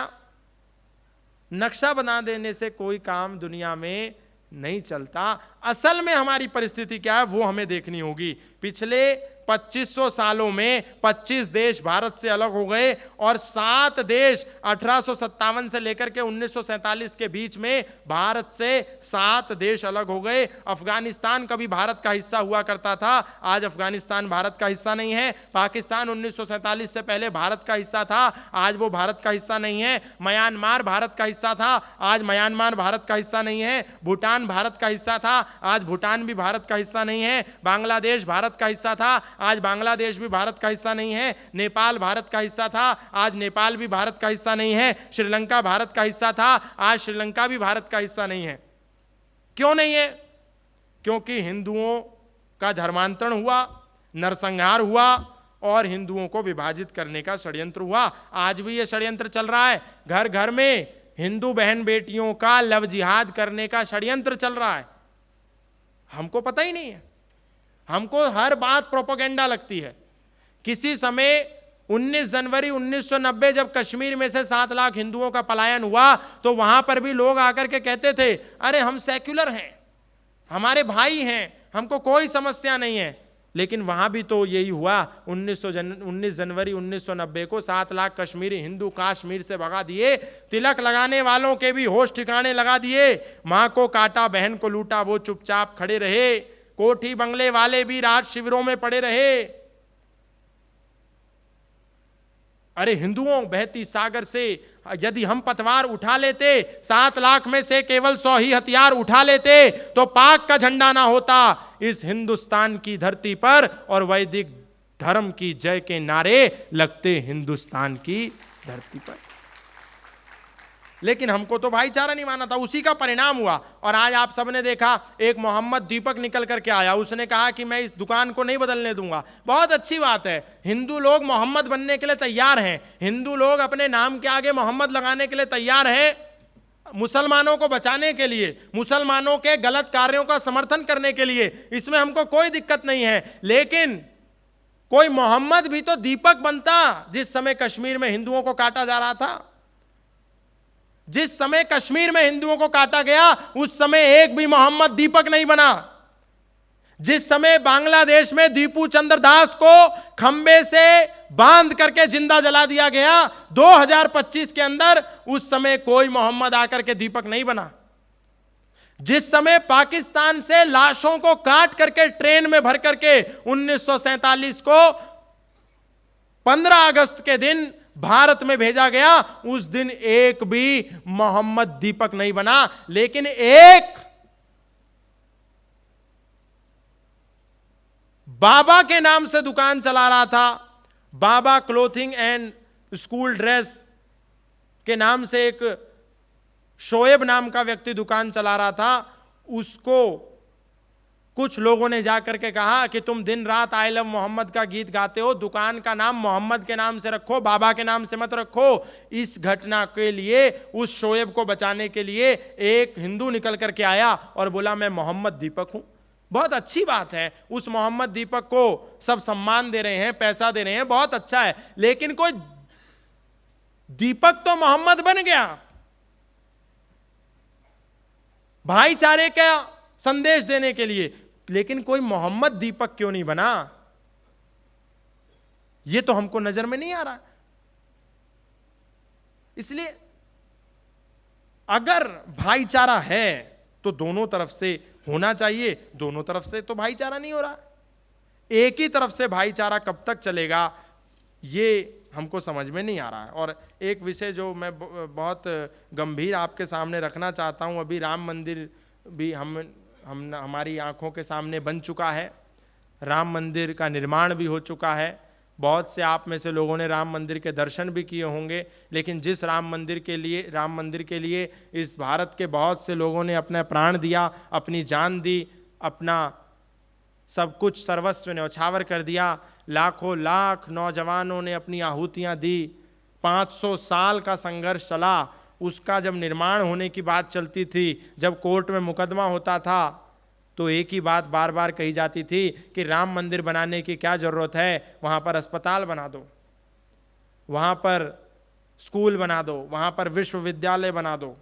नक्शा बना देने से कोई काम दुनिया में नहीं चलता। असल में हमारी परिस्थिति क्या है वो हमें देखनी होगी। पिछले 2500 सालों में 25 देश भारत से अलग हो गए और 7 देश 1857 से लेकर के 1947 के बीच में भारत से 7 देश अलग हो गए। अफगानिस्तान कभी भारत का हिस्सा हुआ करता था, आज अफगानिस्तान भारत का हिस्सा नहीं है। पाकिस्तान 1947 से पहले भारत का हिस्सा था, आज वो भारत का हिस्सा नहीं है। म्यांमार भारत का हिस्सा था, आज म्यांमार भारत का हिस्सा नहीं है। भूटान भारत का हिस्सा था, आज भूटान भी भारत का हिस्सा नहीं है। बांग्लादेश भारत का हिस्सा था, आज बांग्लादेश भी भारत का हिस्सा नहीं है। नेपाल भारत का हिस्सा था, आज नेपाल भी भारत का हिस्सा नहीं है। श्रीलंका भारत का हिस्सा था, आज श्रीलंका भी भारत का हिस्सा नहीं है। क्यों नहीं है? क्योंकि हिंदुओं का धर्मांतरण हुआ, नरसंहार हुआ और हिंदुओं को विभाजित करने का षड्यंत्र हुआ। आज भी यह षड्यंत्र चल रहा है। घर घर में हिंदू बहन बेटियों का लव जिहाद करने का षड्यंत्र चल रहा है। हमको पता ही नहीं है, हमको हर बात प्रोपेगेंडा लगती है। किसी समय 19 जनवरी 1990 जब कश्मीर में से 7 लाख हिंदुओं का पलायन हुआ तो वहां पर भी लोग आकर के कहते थे अरे हम सेक्युलर हैं, हमारे भाई हैं, हमको कोई समस्या नहीं है। लेकिन वहां भी तो यही हुआ। 19 जनवरी 1990 को 7 लाख कश्मीरी हिंदू कश्मीर से भगा दिए। तिलक लगाने वालों के भी होश ठिकाने लगा दिए। मां को काटा, बहन को लूटा, वो चुपचाप खड़े रहे। कोठी बंगले वाले भी राज शिविरों में पड़े रहे। अरे हिंदुओं, बहती सागर से यदि हम पतवार उठा लेते, 7 लाख में से केवल 100 ही हथियार उठा लेते तो पाक का झंडा ना होता इस हिंदुस्तान की धरती पर, और वैदिक धर्म की जय के नारे लगते हिंदुस्तान की धरती पर। लेकिन हमको तो भाईचारा नहीं माना था, उसी का परिणाम हुआ। और आज आप सबने देखा, एक मोहम्मद दीपक निकल करके आया, उसने कहा कि मैं इस दुकान को नहीं बदलने दूंगा। बहुत अच्छी बात है, हिंदू लोग मोहम्मद बनने के लिए तैयार हैं, हिंदू लोग अपने नाम के आगे मोहम्मद लगाने के लिए तैयार हैं, मुसलमानों को बचाने के लिए, मुसलमानों के गलत कार्यों का समर्थन करने के लिए। इसमें हमको कोई दिक्कत नहीं है। लेकिन कोई मोहम्मद भी तो दीपक बनता। जिस समय कश्मीर में हिंदुओं को काटा जा रहा था, जिस समय कश्मीर में हिंदुओं को काटा गया, उस समय एक भी मोहम्मद दीपक नहीं बना। जिस समय बांग्लादेश में दीपू चंद्र दास को खंबे से बांध करके जिंदा जला दिया गया 2025 के अंदर, उस समय कोई मोहम्मद आकर के दीपक नहीं बना। जिस समय पाकिस्तान से लाशों को काट करके ट्रेन में भर करके 1947 को 15 अगस्त के दिन भारत में भेजा गया, उस दिन एक भी मोहम्मद दीपक नहीं बना। लेकिन एक बाबा के नाम से दुकान चला रहा था, बाबा क्लोथिंग एंड स्कूल ड्रेस के नाम से एक शोएब नाम का व्यक्ति दुकान चला रहा था। उसको कुछ लोगों ने जाकर के कहा कि तुम दिन रात आई लव मोहम्मद का गीत गाते हो, दुकान का नाम मोहम्मद के नाम से रखो, बाबा के नाम से मत रखो। इस घटना के लिए, उस शोएब को बचाने के लिए एक हिंदू निकल करके आया और बोला मैं मोहम्मद दीपक हूं। बहुत अच्छी बात है, उस मोहम्मद दीपक को सब सम्मान दे रहे हैं, पैसा दे रहे हैं, बहुत अच्छा है। लेकिन कोई दीपक तो मोहम्मद बन गया, भाईचारे का संदेश देने के लिए, लेकिन कोई मोहम्मद दीपक क्यों नहीं बना? यह तो हमको नजर में नहीं आ रहा। इसलिए अगर भाईचारा है तो दोनों तरफ से होना चाहिए, दोनों तरफ से तो भाईचारा नहीं हो रहा। एक ही तरफ से भाईचारा कब तक चलेगा, ये हमको समझ में नहीं आ रहा है। और एक विषय जो मैं बहुत गंभीर आपके सामने रखना चाहता हूं, अभी राम मंदिर भी हमारी आंखों के सामने बन चुका है, राम मंदिर का निर्माण भी हो चुका है। बहुत से आप में से लोगों ने राम मंदिर के दर्शन भी किए होंगे, लेकिन जिस राम मंदिर के लिए इस भारत के बहुत से लोगों ने अपना प्राण दिया, अपनी जान दी, अपना सब कुछ सर्वस्व न्यौछावर कर दिया, लाखों लाख नौजवानों ने अपनी आहुतियां दी, 500 साल का संघर्ष चला, उसका जब निर्माण होने की बात चलती थी, जब कोर्ट में मुकदमा होता था, तो एक ही बात बार बार कही जाती थी कि राम मंदिर बनाने की क्या जरूरत है, वहां पर अस्पताल बना दो, वहां पर स्कूल बना दो, वहां पर विश्वविद्यालय बना दो,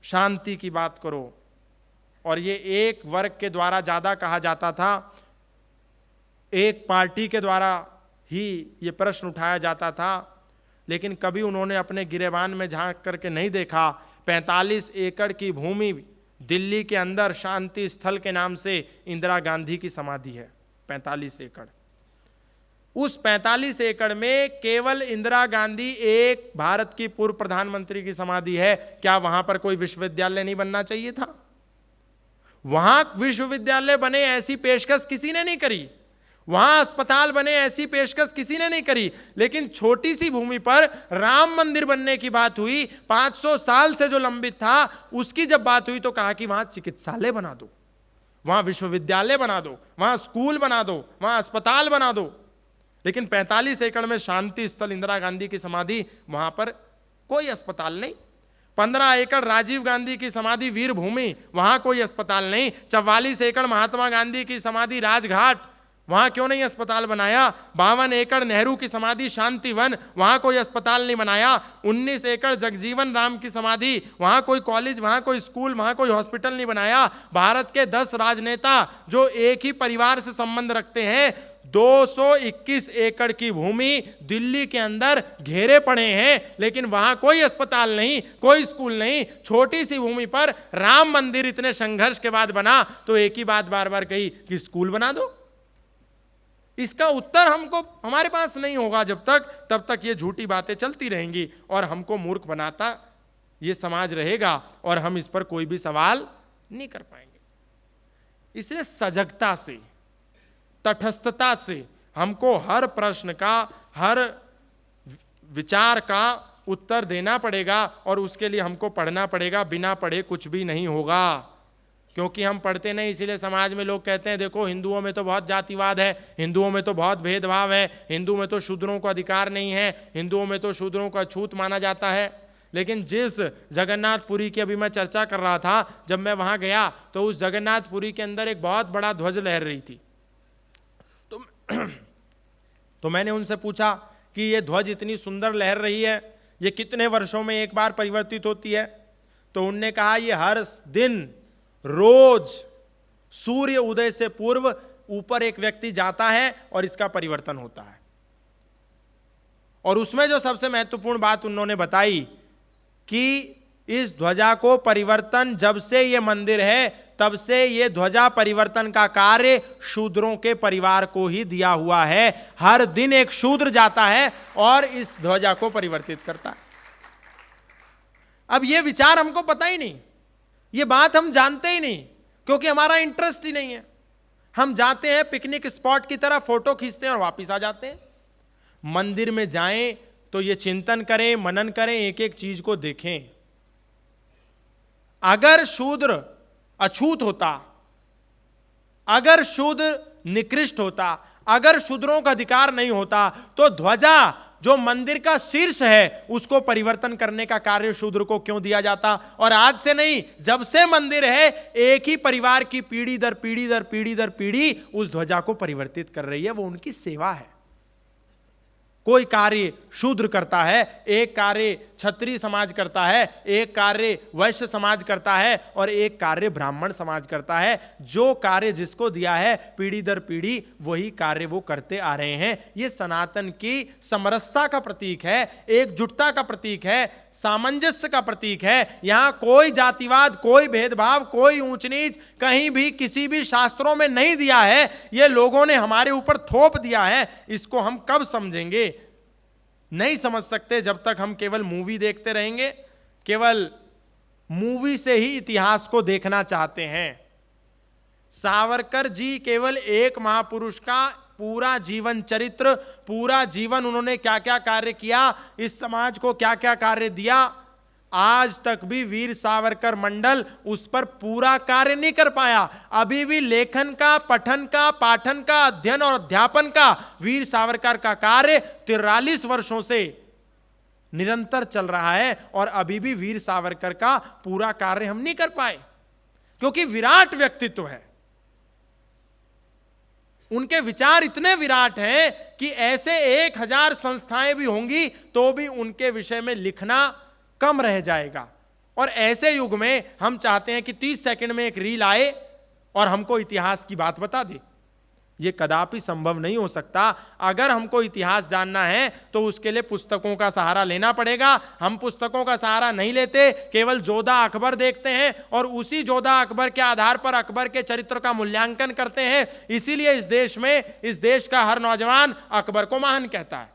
शांति की बात करो। और ये एक वर्ग के द्वारा ज्यादा कहा जाता था, एक पार्टी के द्वारा ही ये प्रश्न उठाया जाता था, लेकिन कभी उन्होंने अपने गिरेबान में झांक करके नहीं देखा। 45 एकड़ की भूमि दिल्ली के अंदर शांति स्थल के नाम से इंदिरा गांधी की समाधि है, 45 एकड़। उस 45 एकड़ में केवल इंदिरा गांधी एक भारत की पूर्व प्रधानमंत्री की समाधि है। क्या वहां पर कोई विश्वविद्यालय नहीं बनना चाहिए था? वहां विश्वविद्यालय बने ऐसी पेशकश किसी ने नहीं करी, वहां अस्पताल बने ऐसी पेशकश किसी ने नहीं करी। लेकिन छोटी सी भूमि पर राम मंदिर बनने की बात हुई, 500 साल से जो लंबित था, उसकी जब बात हुई तो कहा कि वहां चिकित्सालय बना दो, वहां विश्वविद्यालय बना दो, वहां स्कूल बना दो, वहां अस्पताल बना दो। लेकिन 45 एकड़ में शांति स्थल इंदिरा गांधी की समाधि, वहां पर कोई अस्पताल नहीं। 15 एकड़ राजीव गांधी की समाधि वीर भूमि, वहां कोई अस्पताल नहीं। 44 एकड़ महात्मा गांधी की समाधि राजघाट, वहां क्यों नहीं अस्पताल बनाया? 52 एकड़ नेहरू की समाधि शांतिवन, वहां कोई अस्पताल नहीं बनाया। 19 एकड़ जगजीवन राम की समाधि, वहां कोई कॉलेज, वहां कोई स्कूल, वहां कोई हॉस्पिटल नहीं बनाया। भारत के 10 राजनेता जो एक ही परिवार से संबंध रखते हैं, 221 एकड़ की भूमि दिल्ली के अंदर घेरे पड़े हैं, लेकिन वहां कोई अस्पताल नहीं, कोई स्कूल नहीं। छोटी सी भूमि पर राम मंदिर इतने संघर्ष के बाद बना, तो एक ही बात बार बार कही कि स्कूल बना दो। इसका उत्तर हमको हमारे पास नहीं होगा जब तक, तब तक ये झूठी बातें चलती रहेंगी और हमको मूर्ख बनाता ये समाज रहेगा और हम इस पर कोई भी सवाल नहीं कर पाएंगे। इसलिए सजगता से, तटस्थता से हमको हर प्रश्न का, हर विचार का उत्तर देना पड़ेगा और उसके लिए हमको पढ़ना पड़ेगा। बिना पढ़े कुछ भी नहीं होगा, क्योंकि हम पढ़ते नहीं। इसीलिए समाज में लोग कहते हैं देखो हिंदुओं में तो बहुत जातिवाद है, हिंदुओं में तो बहुत भेदभाव है, हिंदू में तो शूद्रों को अधिकार नहीं है, हिंदुओं में तो शूद्रों को अछूत माना जाता है। लेकिन जिस जगन्नाथपुरी की अभी मैं चर्चा कर रहा था, जब मैं वहां गया तो उस जगन्नाथपुरी के अंदर एक बहुत बड़ा ध्वज लहर रही थी। तो मैंने उनसे पूछा कि ये ध्वज इतनी सुंदर लहर रही है, ये कितने वर्षों में एक बार परिवर्तित होती है? तो उनने कहा ये हर दिन रोज सूर्य उदय से पूर्व ऊपर एक व्यक्ति जाता है और इसका परिवर्तन होता है। और उसमें जो सबसे महत्वपूर्ण बात उन्होंने बताई कि इस ध्वजा को परिवर्तन, जब से ये मंदिर है तब से ये ध्वजा परिवर्तन का कार्य शूद्रों के परिवार को ही दिया हुआ है। हर दिन एक शूद्र जाता है और इस ध्वजा को परिवर्तित करता है। अब ये विचार हमको पता ही नहीं, ये बात हम जानते ही नहीं, क्योंकि हमारा इंटरेस्ट ही नहीं है। हम जाते हैं पिकनिक स्पॉट की तरह, फोटो खींचते हैं और वापस आ जाते हैं। मंदिर में जाएं तो ये चिंतन करें, मनन करें, एक एक चीज को देखें। अगर शूद्र अछूत होता, अगर शूद्र निकृष्ट होता, अगर शूद्रों का अधिकार नहीं होता, तो ध्वजा जो मंदिर का शीर्ष है उसको परिवर्तन करने का कार्य शूद्र को क्यों दिया जाता? और आज से नहीं, जब से मंदिर है एक ही परिवार की पीढ़ी दर पीढ़ी दर पीढ़ी दर पीढ़ी उस ध्वजा को परिवर्तित कर रही है। वो उनकी सेवा है। कोई कार्य शूद्र करता है, एक कार्य क्षत्रिय समाज करता है, एक कार्य वैश्य समाज करता है और एक कार्य ब्राह्मण समाज करता है। जो कार्य जिसको दिया है पीढ़ी दर पीढ़ी वही कार्य वो करते आ रहे हैं। ये सनातन की समरसता का प्रतीक है, एकजुटता का प्रतीक है, सामंजस्य का प्रतीक है। यहां कोई जातिवाद, कोई भेदभाव, कोई ऊंच नीच कहीं भी किसी भी शास्त्रों में नहीं दिया है। ये लोगों ने हमारे ऊपर थोप दिया है। इसको हम कब समझेंगे? नहीं समझ सकते जब तक हम केवल मूवी देखते रहेंगे, केवल मूवी से ही इतिहास को देखना चाहते हैं। सावरकर जी केवल एक महापुरुष का पूरा जीवन चरित्र, पूरा जीवन उन्होंने क्या क्या कार्य किया, इस समाज को क्या क्या कार्य दिया, आज तक भी वीर सावरकर मंडल उस पर पूरा कार्य नहीं कर पाया। अभी भी लेखन का, पठन का, पाठन का, अध्ययन और अध्यापन का वीर सावरकर का कार्य 43 वर्षों से निरंतर चल रहा है और अभी भी वीर सावरकर का पूरा कार्य हम नहीं कर पाए, क्योंकि विराट व्यक्तित्व है। उनके विचार इतने विराट हैं कि ऐसे 1000 संस्थाएं भी होंगी तो भी उनके विषय में लिखना कम रह जाएगा। और ऐसे युग में हम चाहते हैं कि 30 सेकंड में एक रील आए और हमको इतिहास की बात बता दे। यह कदापि संभव नहीं हो सकता। अगर हमको इतिहास जानना है तो उसके लिए पुस्तकों का सहारा लेना पड़ेगा। हम पुस्तकों का सहारा नहीं लेते, केवल जोधा अकबर देखते हैं और उसी जोधा अकबर के आधार पर अकबर के चरित्र का मूल्यांकन करते हैं। इसीलिए इस देश में, इस देश का हर नौजवान अकबर को महान कहता है।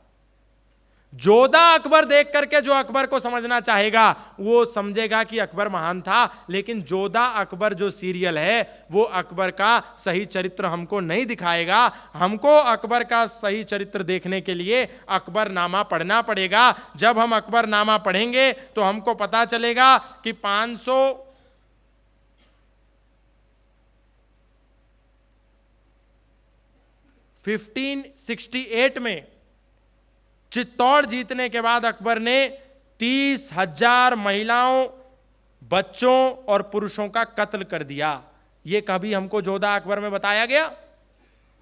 जोधा अकबर देख करके जो अकबर को समझना चाहेगा वो समझेगा कि अकबर महान था, लेकिन जोधा अकबर जो सीरियल है वो अकबर का सही चरित्र हमको नहीं दिखाएगा। हमको अकबर का सही चरित्र देखने के लिए अकबरनामा पढ़ना पड़ेगा। जब हम अकबरनामा पढ़ेंगे तो हमको पता चलेगा कि 1568 में चित्तौड़ जीतने के बाद अकबर ने 30,000 महिलाओं, बच्चों और पुरुषों का कत्ल कर दिया। यह कभी हमको जोधा अकबर में बताया गया?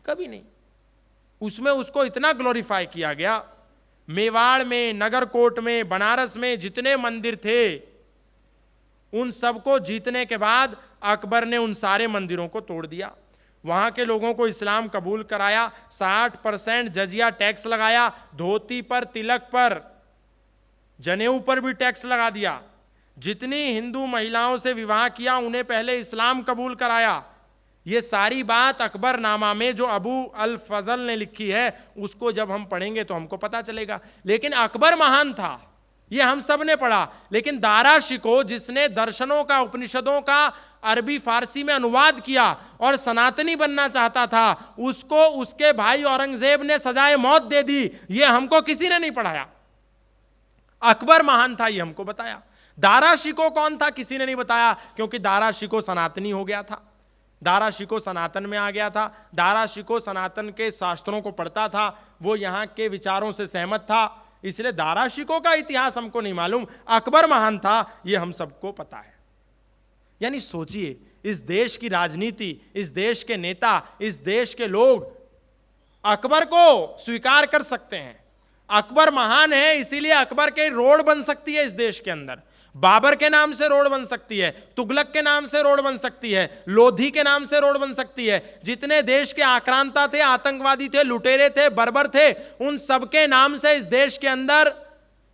कभी नहीं। उसमें उसको इतना ग्लोरीफाई किया गया। मेवाड़ में, नगरकोट में, बनारस में जितने मंदिर थे उन सबको जीतने के बाद अकबर ने उन सारे मंदिरों को तोड़ दिया। वहां के लोगों को इस्लाम कबूल कराया, 60% जजिया टैक्स लगाया, धोती पर, तिलक पर, जनेऊ पर भी टैक्स लगा दिया। जितनी हिंदू महिलाओं से विवाह किया उन्हें पहले इस्लाम कबूल कराया। ये सारी बात अकबरनामा में जो अबू अल फजल ने लिखी है उसको जब हम पढ़ेंगे तो हमको पता चलेगा। लेकिन अकबर महान था, ये हम सब ने पढ़ा, लेकिन दारा शिकोह जिसने दर्शनों का, उपनिषदों का अरबी फारसी में अनुवाद किया और सनातनी बनना चाहता था, उसको उसके भाई औरंगजेब ने सजाए मौत दे दी। ये हमको किसी ने नहीं पढ़ाया। अकबर महान था ये हमको बताया। दारा शिकोह कौन था किसी ने नहीं बताया, क्योंकि दारा शिकोह सनातनी हो गया था, दारा शिकोह सनातन में आ गया था, दारा शिकोह सनातन के शास्त्रों को पढ़ता था, वो यहाँ के विचारों से सहमत था, इसलिए दारा शिकोह का इतिहास हमको नहीं मालूम। अकबर महान था ये हम सबको पता है। यानी सोचिए, इस देश की राजनीति, इस देश के नेता, इस देश के लोग अकबर को स्वीकार कर सकते हैं। अकबर महान है, इसीलिए अकबर के रोड बन सकती है इस देश के अंदर, बाबर के नाम से रोड बन सकती है, तुगलक के नाम से रोड बन सकती है, लोधी के नाम से रोड बन सकती है। जितने देश के आक्रांता थे, आतंकवादी थे, लुटेरे थे, बर्बर थे, उन सबके नाम से इस देश के अंदर,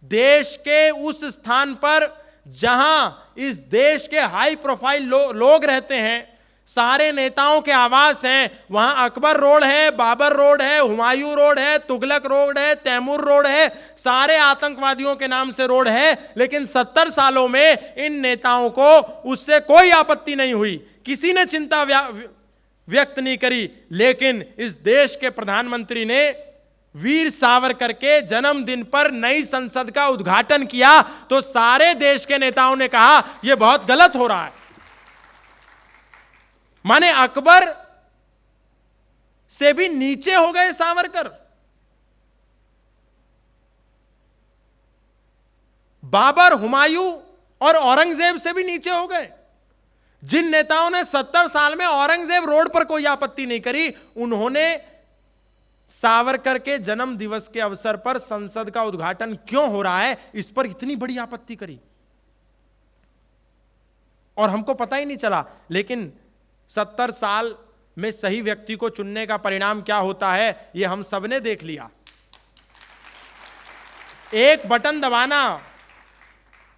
देश के उस स्थान पर जहां इस देश के हाई प्रोफाइल लोग रहते हैं, सारे नेताओं के आवास हैं, वहां अकबर रोड है, बाबर रोड है, हुमायूं रोड है, तुगलक रोड है, तैमूर रोड है, सारे आतंकवादियों के नाम से रोड है। लेकिन 70 सालों में इन नेताओं को उससे कोई आपत्ति नहीं हुई, किसी ने चिंता व्यक्त नहीं करी। लेकिन इस देश के प्रधानमंत्री ने वीर सावरकर के जन्मदिन पर नई संसद का उद्घाटन किया तो सारे देश के नेताओं ने कहा यह बहुत गलत हो रहा है। माने अकबर से भी नीचे हो गए सावरकर, बाबर, हुमायूं और औरंगजेब से भी नीचे हो गए। जिन नेताओं ने 70 साल में औरंगजेब रोड पर कोई आपत्ति नहीं करी, उन्होंने सावरकर के जन्म दिवस के अवसर पर संसद का उद्घाटन क्यों हो रहा है इस पर इतनी बड़ी आपत्ति करी और हमको पता ही नहीं चला। लेकिन 70 साल में सही व्यक्ति को चुनने का परिणाम क्या होता है यह हम सबने देख लिया। एक बटन दबाना,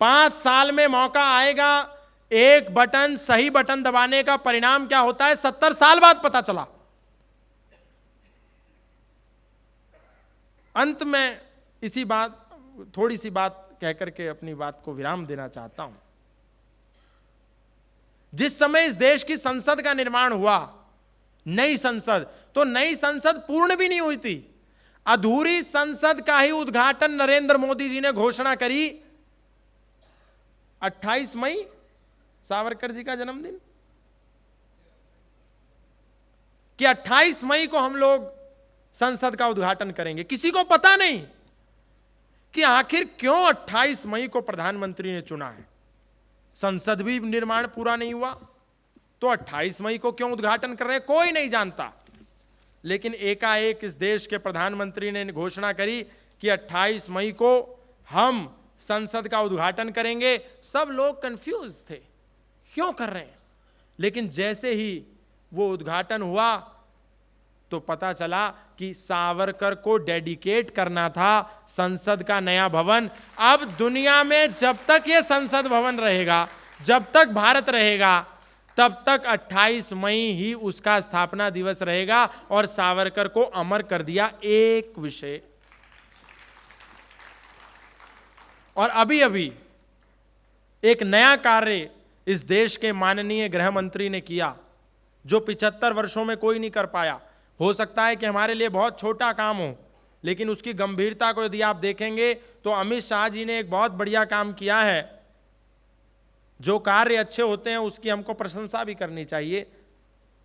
5 साल में मौका आएगा, एक बटन, सही बटन दबाने का परिणाम क्या होता है 70 साल बाद पता चला। अंत में इसी बात, थोड़ी सी बात कहकर के अपनी बात को विराम देना चाहता हूं। जिस समय इस देश की संसद का निर्माण हुआ, नई संसद, तो नई संसद पूर्ण भी नहीं हुई थी। अधूरी संसद का ही उद्घाटन नरेंद्र मोदी जी ने घोषणा करी 28 मई, सावरकर जी का जन्मदिन, कि 28 मई को हम लोग संसद का उद्घाटन करेंगे। किसी को पता नहीं कि आखिर क्यों 28 मई को प्रधानमंत्री ने चुना है। संसद भी निर्माण पूरा नहीं हुआ तो 28 मई को क्यों उद्घाटन कर रहे हैं, कोई नहीं जानता। लेकिन एकाएक इस देश के प्रधानमंत्री ने घोषणा करी कि 28 मई को हम संसद का उद्घाटन करेंगे। सब लोग कंफ्यूज थे, क्यों कर रहे हैं। लेकिन जैसे ही वो उद्घाटन हुआ तो पता चला कि सावरकर को डेडिकेट करना था संसद का नया भवन। अब दुनिया में जब तक ये संसद भवन रहेगा, जब तक भारत रहेगा, तब तक 28 मई ही उसका स्थापना दिवस रहेगा। और सावरकर को अमर कर दिया एक विषय। और अभी अभी एक नया कार्य इस देश के माननीय गृह मंत्री ने किया जो 75 वर्षों में कोई नहीं कर पाया। हो सकता है कि हमारे लिए बहुत छोटा काम हो, लेकिन उसकी गंभीरता को यदि आप देखेंगे तो अमित शाह जी ने एक बहुत बढ़िया काम किया है। जो कार्य अच्छे होते हैं उसकी हमको प्रशंसा भी करनी चाहिए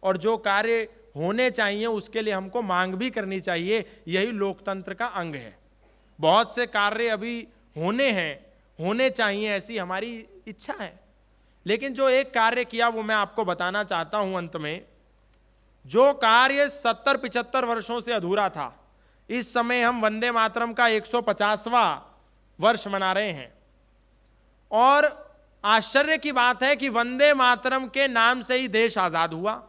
और जो कार्य होने चाहिए उसके लिए हमको मांग भी करनी चाहिए। यही लोकतंत्र का अंग है। बहुत से कार्य अभी होने हैं, होने चाहिए, ऐसी हमारी इच्छा है। लेकिन जो एक कार्य किया वो मैं आपको बताना चाहता हूं अंत में। जो कार्य 70-75 वर्षों से अधूरा था, इस समय हम वंदे मातरम का 150वां वर्ष मना रहे हैं। और आश्चर्य की बात है कि वंदे मातरम के नाम से ही देश आजाद हुआ।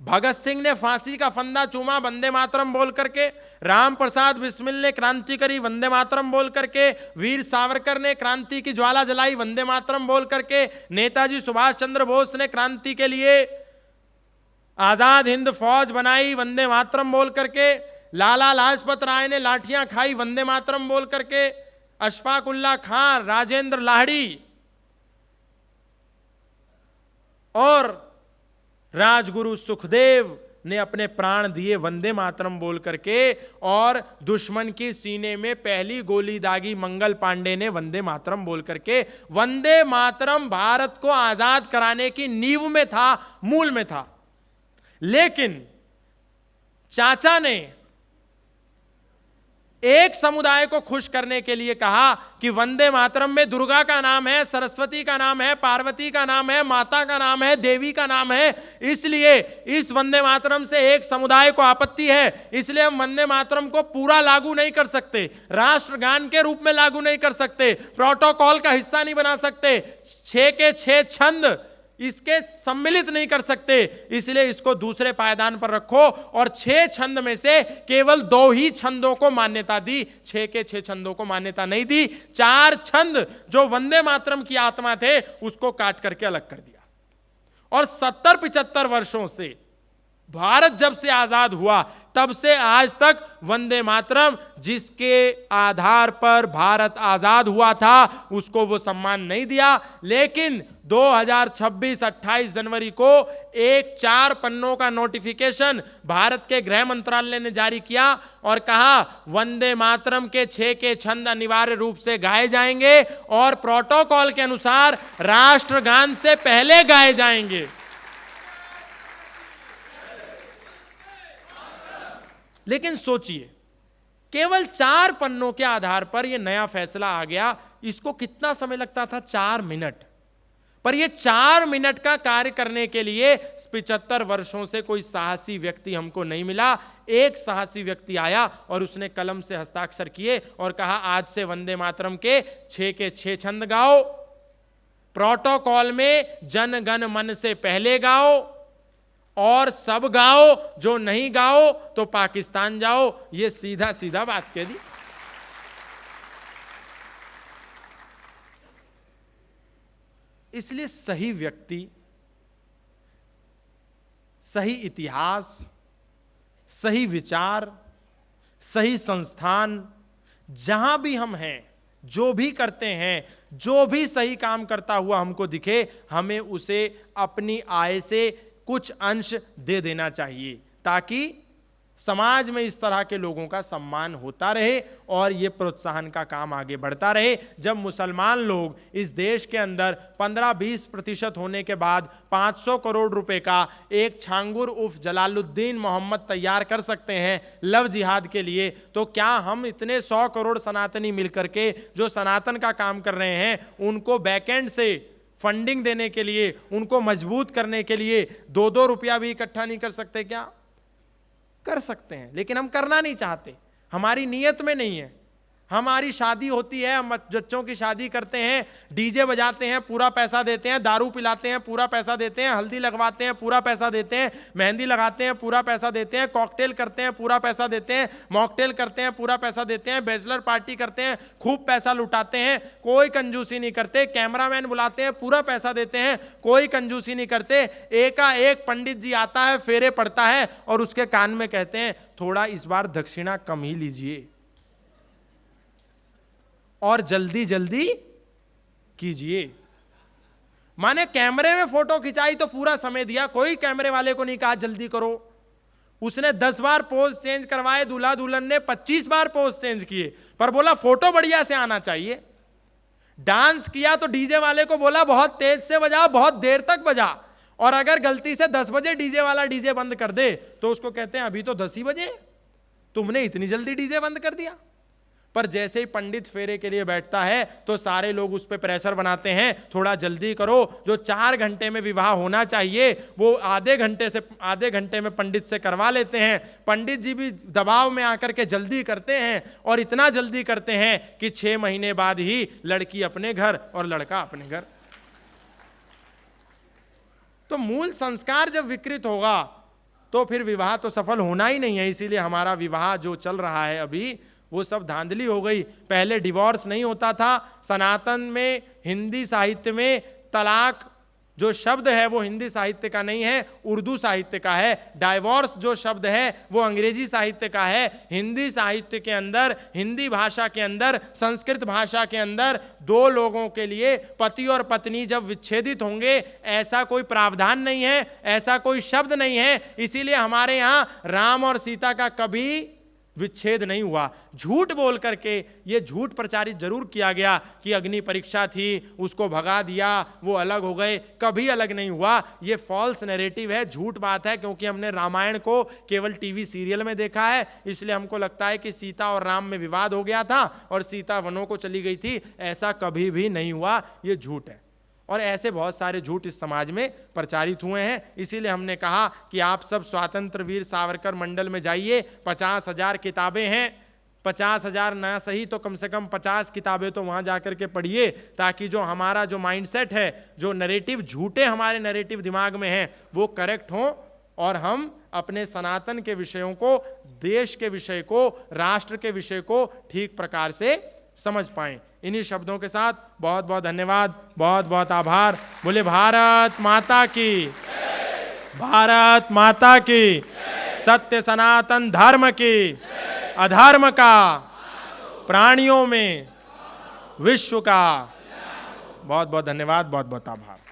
भगत सिंह ने फांसी का फंदा चूमा वंदे मातरम बोल करके, राम प्रसाद बिस्मिल ने क्रांति करी वंदे मातरम बोल करके, वीर सावरकर ने क्रांति की ज्वाला जलाई वंदे मातरम बोल करके, नेताजी सुभाष चंद्र बोस ने क्रांति के लिए आजाद हिंद फौज बनाई वंदे मातरम बोल करके, लाला लाजपत राय ने लाठियां खाई वंदे मातरम बोल करके, अशफाक उल्लाह खान, राजेंद्र लाहिड़ी और राजगुरु सुखदेव ने अपने प्राण दिए वंदे मातरम बोल करके, और दुश्मन की सीने में पहली गोली दागी मंगल पांडे ने वंदे मातरम बोल करके। वंदे मातरम भारत को आजाद कराने की नींव में था, मूल में था। लेकिन चाचा ने एक समुदाय को खुश करने के लिए कहा कि वंदे मातरम में दुर्गा का नाम है, सरस्वती का नाम है, पार्वती का नाम है, माता का नाम है, देवी का नाम है, इसलिए इस वंदे मातरम से एक समुदाय को आपत्ति है, इसलिए हम वंदे मातरम को पूरा लागू नहीं कर सकते, राष्ट्रगान के रूप में लागू नहीं कर सकते, प्रोटोकॉल का हिस्सा नहीं बना सकते, 6 के 6 छंद इसके सम्मिलित नहीं कर सकते, इसलिए इसको दूसरे पायदान पर रखो। और 6 छंद में से केवल 2 ही छंदों को मान्यता दी, 6 के 6 छंदों को मान्यता नहीं दी। 4 छंद जो वंदे मातरम की आत्मा थे उसको काट करके अलग कर दिया। और 70-75 वर्षों से, भारत जब से आजाद हुआ तब से आज तक वंदे मातरम जिसके आधार पर भारत आजाद हुआ था उसको वो सम्मान नहीं दिया। लेकिन 2026 28 जनवरी को एक 4 पन्नों का नोटिफिकेशन भारत के गृह मंत्रालय ने जारी किया और कहा वंदे मातरम के 6 के छंद अनिवार्य रूप से गाए जाएंगे और प्रोटोकॉल के अनुसार राष्ट्रगान से पहले गाए जाएंगे। लेकिन सोचिए, केवल 4 पन्नों के आधार पर यह नया फैसला आ गया। इसको कितना समय लगता था? 4 मिनट। पर यह 4 मिनट का कार्य करने के लिए 75 वर्षों से कोई साहसी व्यक्ति हमको नहीं मिला। एक साहसी व्यक्ति आया और उसने कलम से हस्ताक्षर किए और कहा आज से वंदे मातरम के 6 के 6 छंद गाओ, प्रोटोकॉल में जन गण मन से पहले गाओ और सब गाओ, जो नहीं गाओ तो पाकिस्तान जाओ। ये सीधा सीधा बात कह दी। इसलिए सही व्यक्ति, सही इतिहास, सही विचार, सही संस्थान, जहां भी हम हैं, जो भी करते हैं, जो भी सही काम करता हुआ हमको दिखे, हमें उसे अपनी आय से कुछ अंश दे देना चाहिए ताकि समाज में इस तरह के लोगों का सम्मान होता रहे और ये प्रोत्साहन का काम आगे बढ़ता रहे। जब मुसलमान लोग इस देश के अंदर 15-20% होने के बाद 500 करोड़ रुपए का एक छांगुर उर्फ जलालुद्दीन मोहम्मद तैयार कर सकते हैं लव जिहाद के लिए, तो क्या हम इतने 100 करोड़ सनातनी मिलकर के जो सनातन का काम कर रहे हैं उनको बैकएंड से फंडिंग देने के लिए, उनको मजबूत करने के लिए 2-2 रुपया भी इकट्ठा नहीं कर सकते? क्या कर सकते हैं, लेकिन हम करना नहीं चाहते, हमारी नीयत में नहीं है। हमारी शादी होती है, हम बच्चों की शादी करते हैं, डीजे बजाते हैं, पूरा पैसा देते हैं, दारू पिलाते हैं, पूरा पैसा देते हैं, हल्दी लगवाते हैं, पूरा पैसा देते हैं, मेहंदी लगाते हैं, पूरा पैसा देते हैं, कॉकटेल करते हैं, पूरा पैसा देते हैं, मॉकटेल करते हैं, पूरा पैसा देते हैं, बैचलर पार्टी करते हैं, खूब पैसा लुटाते हैं, कोई कंजूसी नहीं करते, कैमरामैन बुलाते हैं, पूरा पैसा देते हैं, कोई कंजूसी नहीं करते। एकाएक पंडित जी आता है, फेरे पड़ता है और उसके कान में कहते हैं थोड़ा इस बार दक्षिणा कम ही लीजिए और जल्दी जल्दी कीजिए। माने कैमरे में फोटो खिंचाई तो पूरा समय दिया, कोई कैमरे वाले को नहीं कहा जल्दी करो। उसने 10 बार पोज चेंज करवाए, दूल्हा दुल्हन ने 25 बार पोज चेंज किए, पर बोला फोटो बढ़िया से आना चाहिए। डांस किया तो डीजे वाले को बोला बहुत तेज से बजा, बहुत देर तक बजा, और अगर गलती से 10 बजे डीजे वाला डीजे बंद कर दे तो उसको कहते हैं अभी तो 10 ही बजे, तुमने इतनी जल्दी डीजे बंद कर दिया। पर जैसे ही पंडित फेरे के लिए बैठता है तो सारे लोग उस पर प्रेशर बनाते हैं, थोड़ा जल्दी करो, जो 4 घंटे में विवाह होना चाहिए वो आधे घंटे में पंडित से करवा लेते हैं। पंडित जी भी दबाव में आकर के जल्दी करते हैं और इतना जल्दी करते हैं कि 6 महीने बाद ही लड़की अपने घर और लड़का अपने घर। तो मूल संस्कार जब विकृत होगा तो फिर विवाह तो सफल होना ही नहीं है। इसीलिए हमारा विवाह जो चल रहा है अभी वो सब धांधली हो गई। पहले डिवोर्स नहीं होता था, सनातन में हिंदी साहित्य में तलाक जो शब्द है वो हिंदी साहित्य का नहीं है, उर्दू साहित्य का है। डाइवोर्स जो शब्द है वो अंग्रेजी साहित्य का है। हिंदी साहित्य के अंदर, हिंदी भाषा के अंदर, संस्कृत भाषा के अंदर दो लोगों के लिए पति और पत्नी जब विच्छेदित होंगे, ऐसा कोई प्रावधान नहीं है, ऐसा कोई शब्द नहीं है। इसीलिए हमारे यहां राम और सीता का कभी विच्छेद नहीं हुआ। झूठ बोल करके ये झूठ प्रचारित जरूर किया गया कि अग्नि परीक्षा थी, उसको भगा दिया, वो अलग हो गए, कभी अलग नहीं हुआ। ये फॉल्स नैरेटिव है, झूठ बात है, क्योंकि हमने रामायण को केवल टीवी सीरियल में देखा है, इसलिए हमको लगता है कि सीता और राम में विवाद हो गया था और सीता वनों को चली गई थी। ऐसा कभी भी नहीं हुआ, ये झूठ है। और ऐसे बहुत सारे झूठ इस समाज में प्रचारित हुए हैं। इसीलिए हमने कहा कि आप सब स्वतंत्र वीर सावरकर मंडल में जाइए। 50,000 किताबें हैं, 50,000 ना सही तो कम से कम 50 किताबें तो वहाँ जाकर के पढ़िए, ताकि जो हमारा जो माइंडसेट है, जो नैरेटिव झूठे हमारे नैरेटिव दिमाग में हैं, वो करेक्ट हों और हम अपने सनातन के विषयों को, देश के विषय को, राष्ट्र के विषय को ठीक प्रकार से समझ पाएं। इन्हीं शब्दों के साथ बहुत बहुत धन्यवाद, बहुत बहुत आभार। बोले भारत माता की, भारत माता की, सत्य सनातन धर्म की, अधर्म का प्राणियों में, विश्व का। बहुत बहुत धन्यवाद, बहुत बहुत आभार।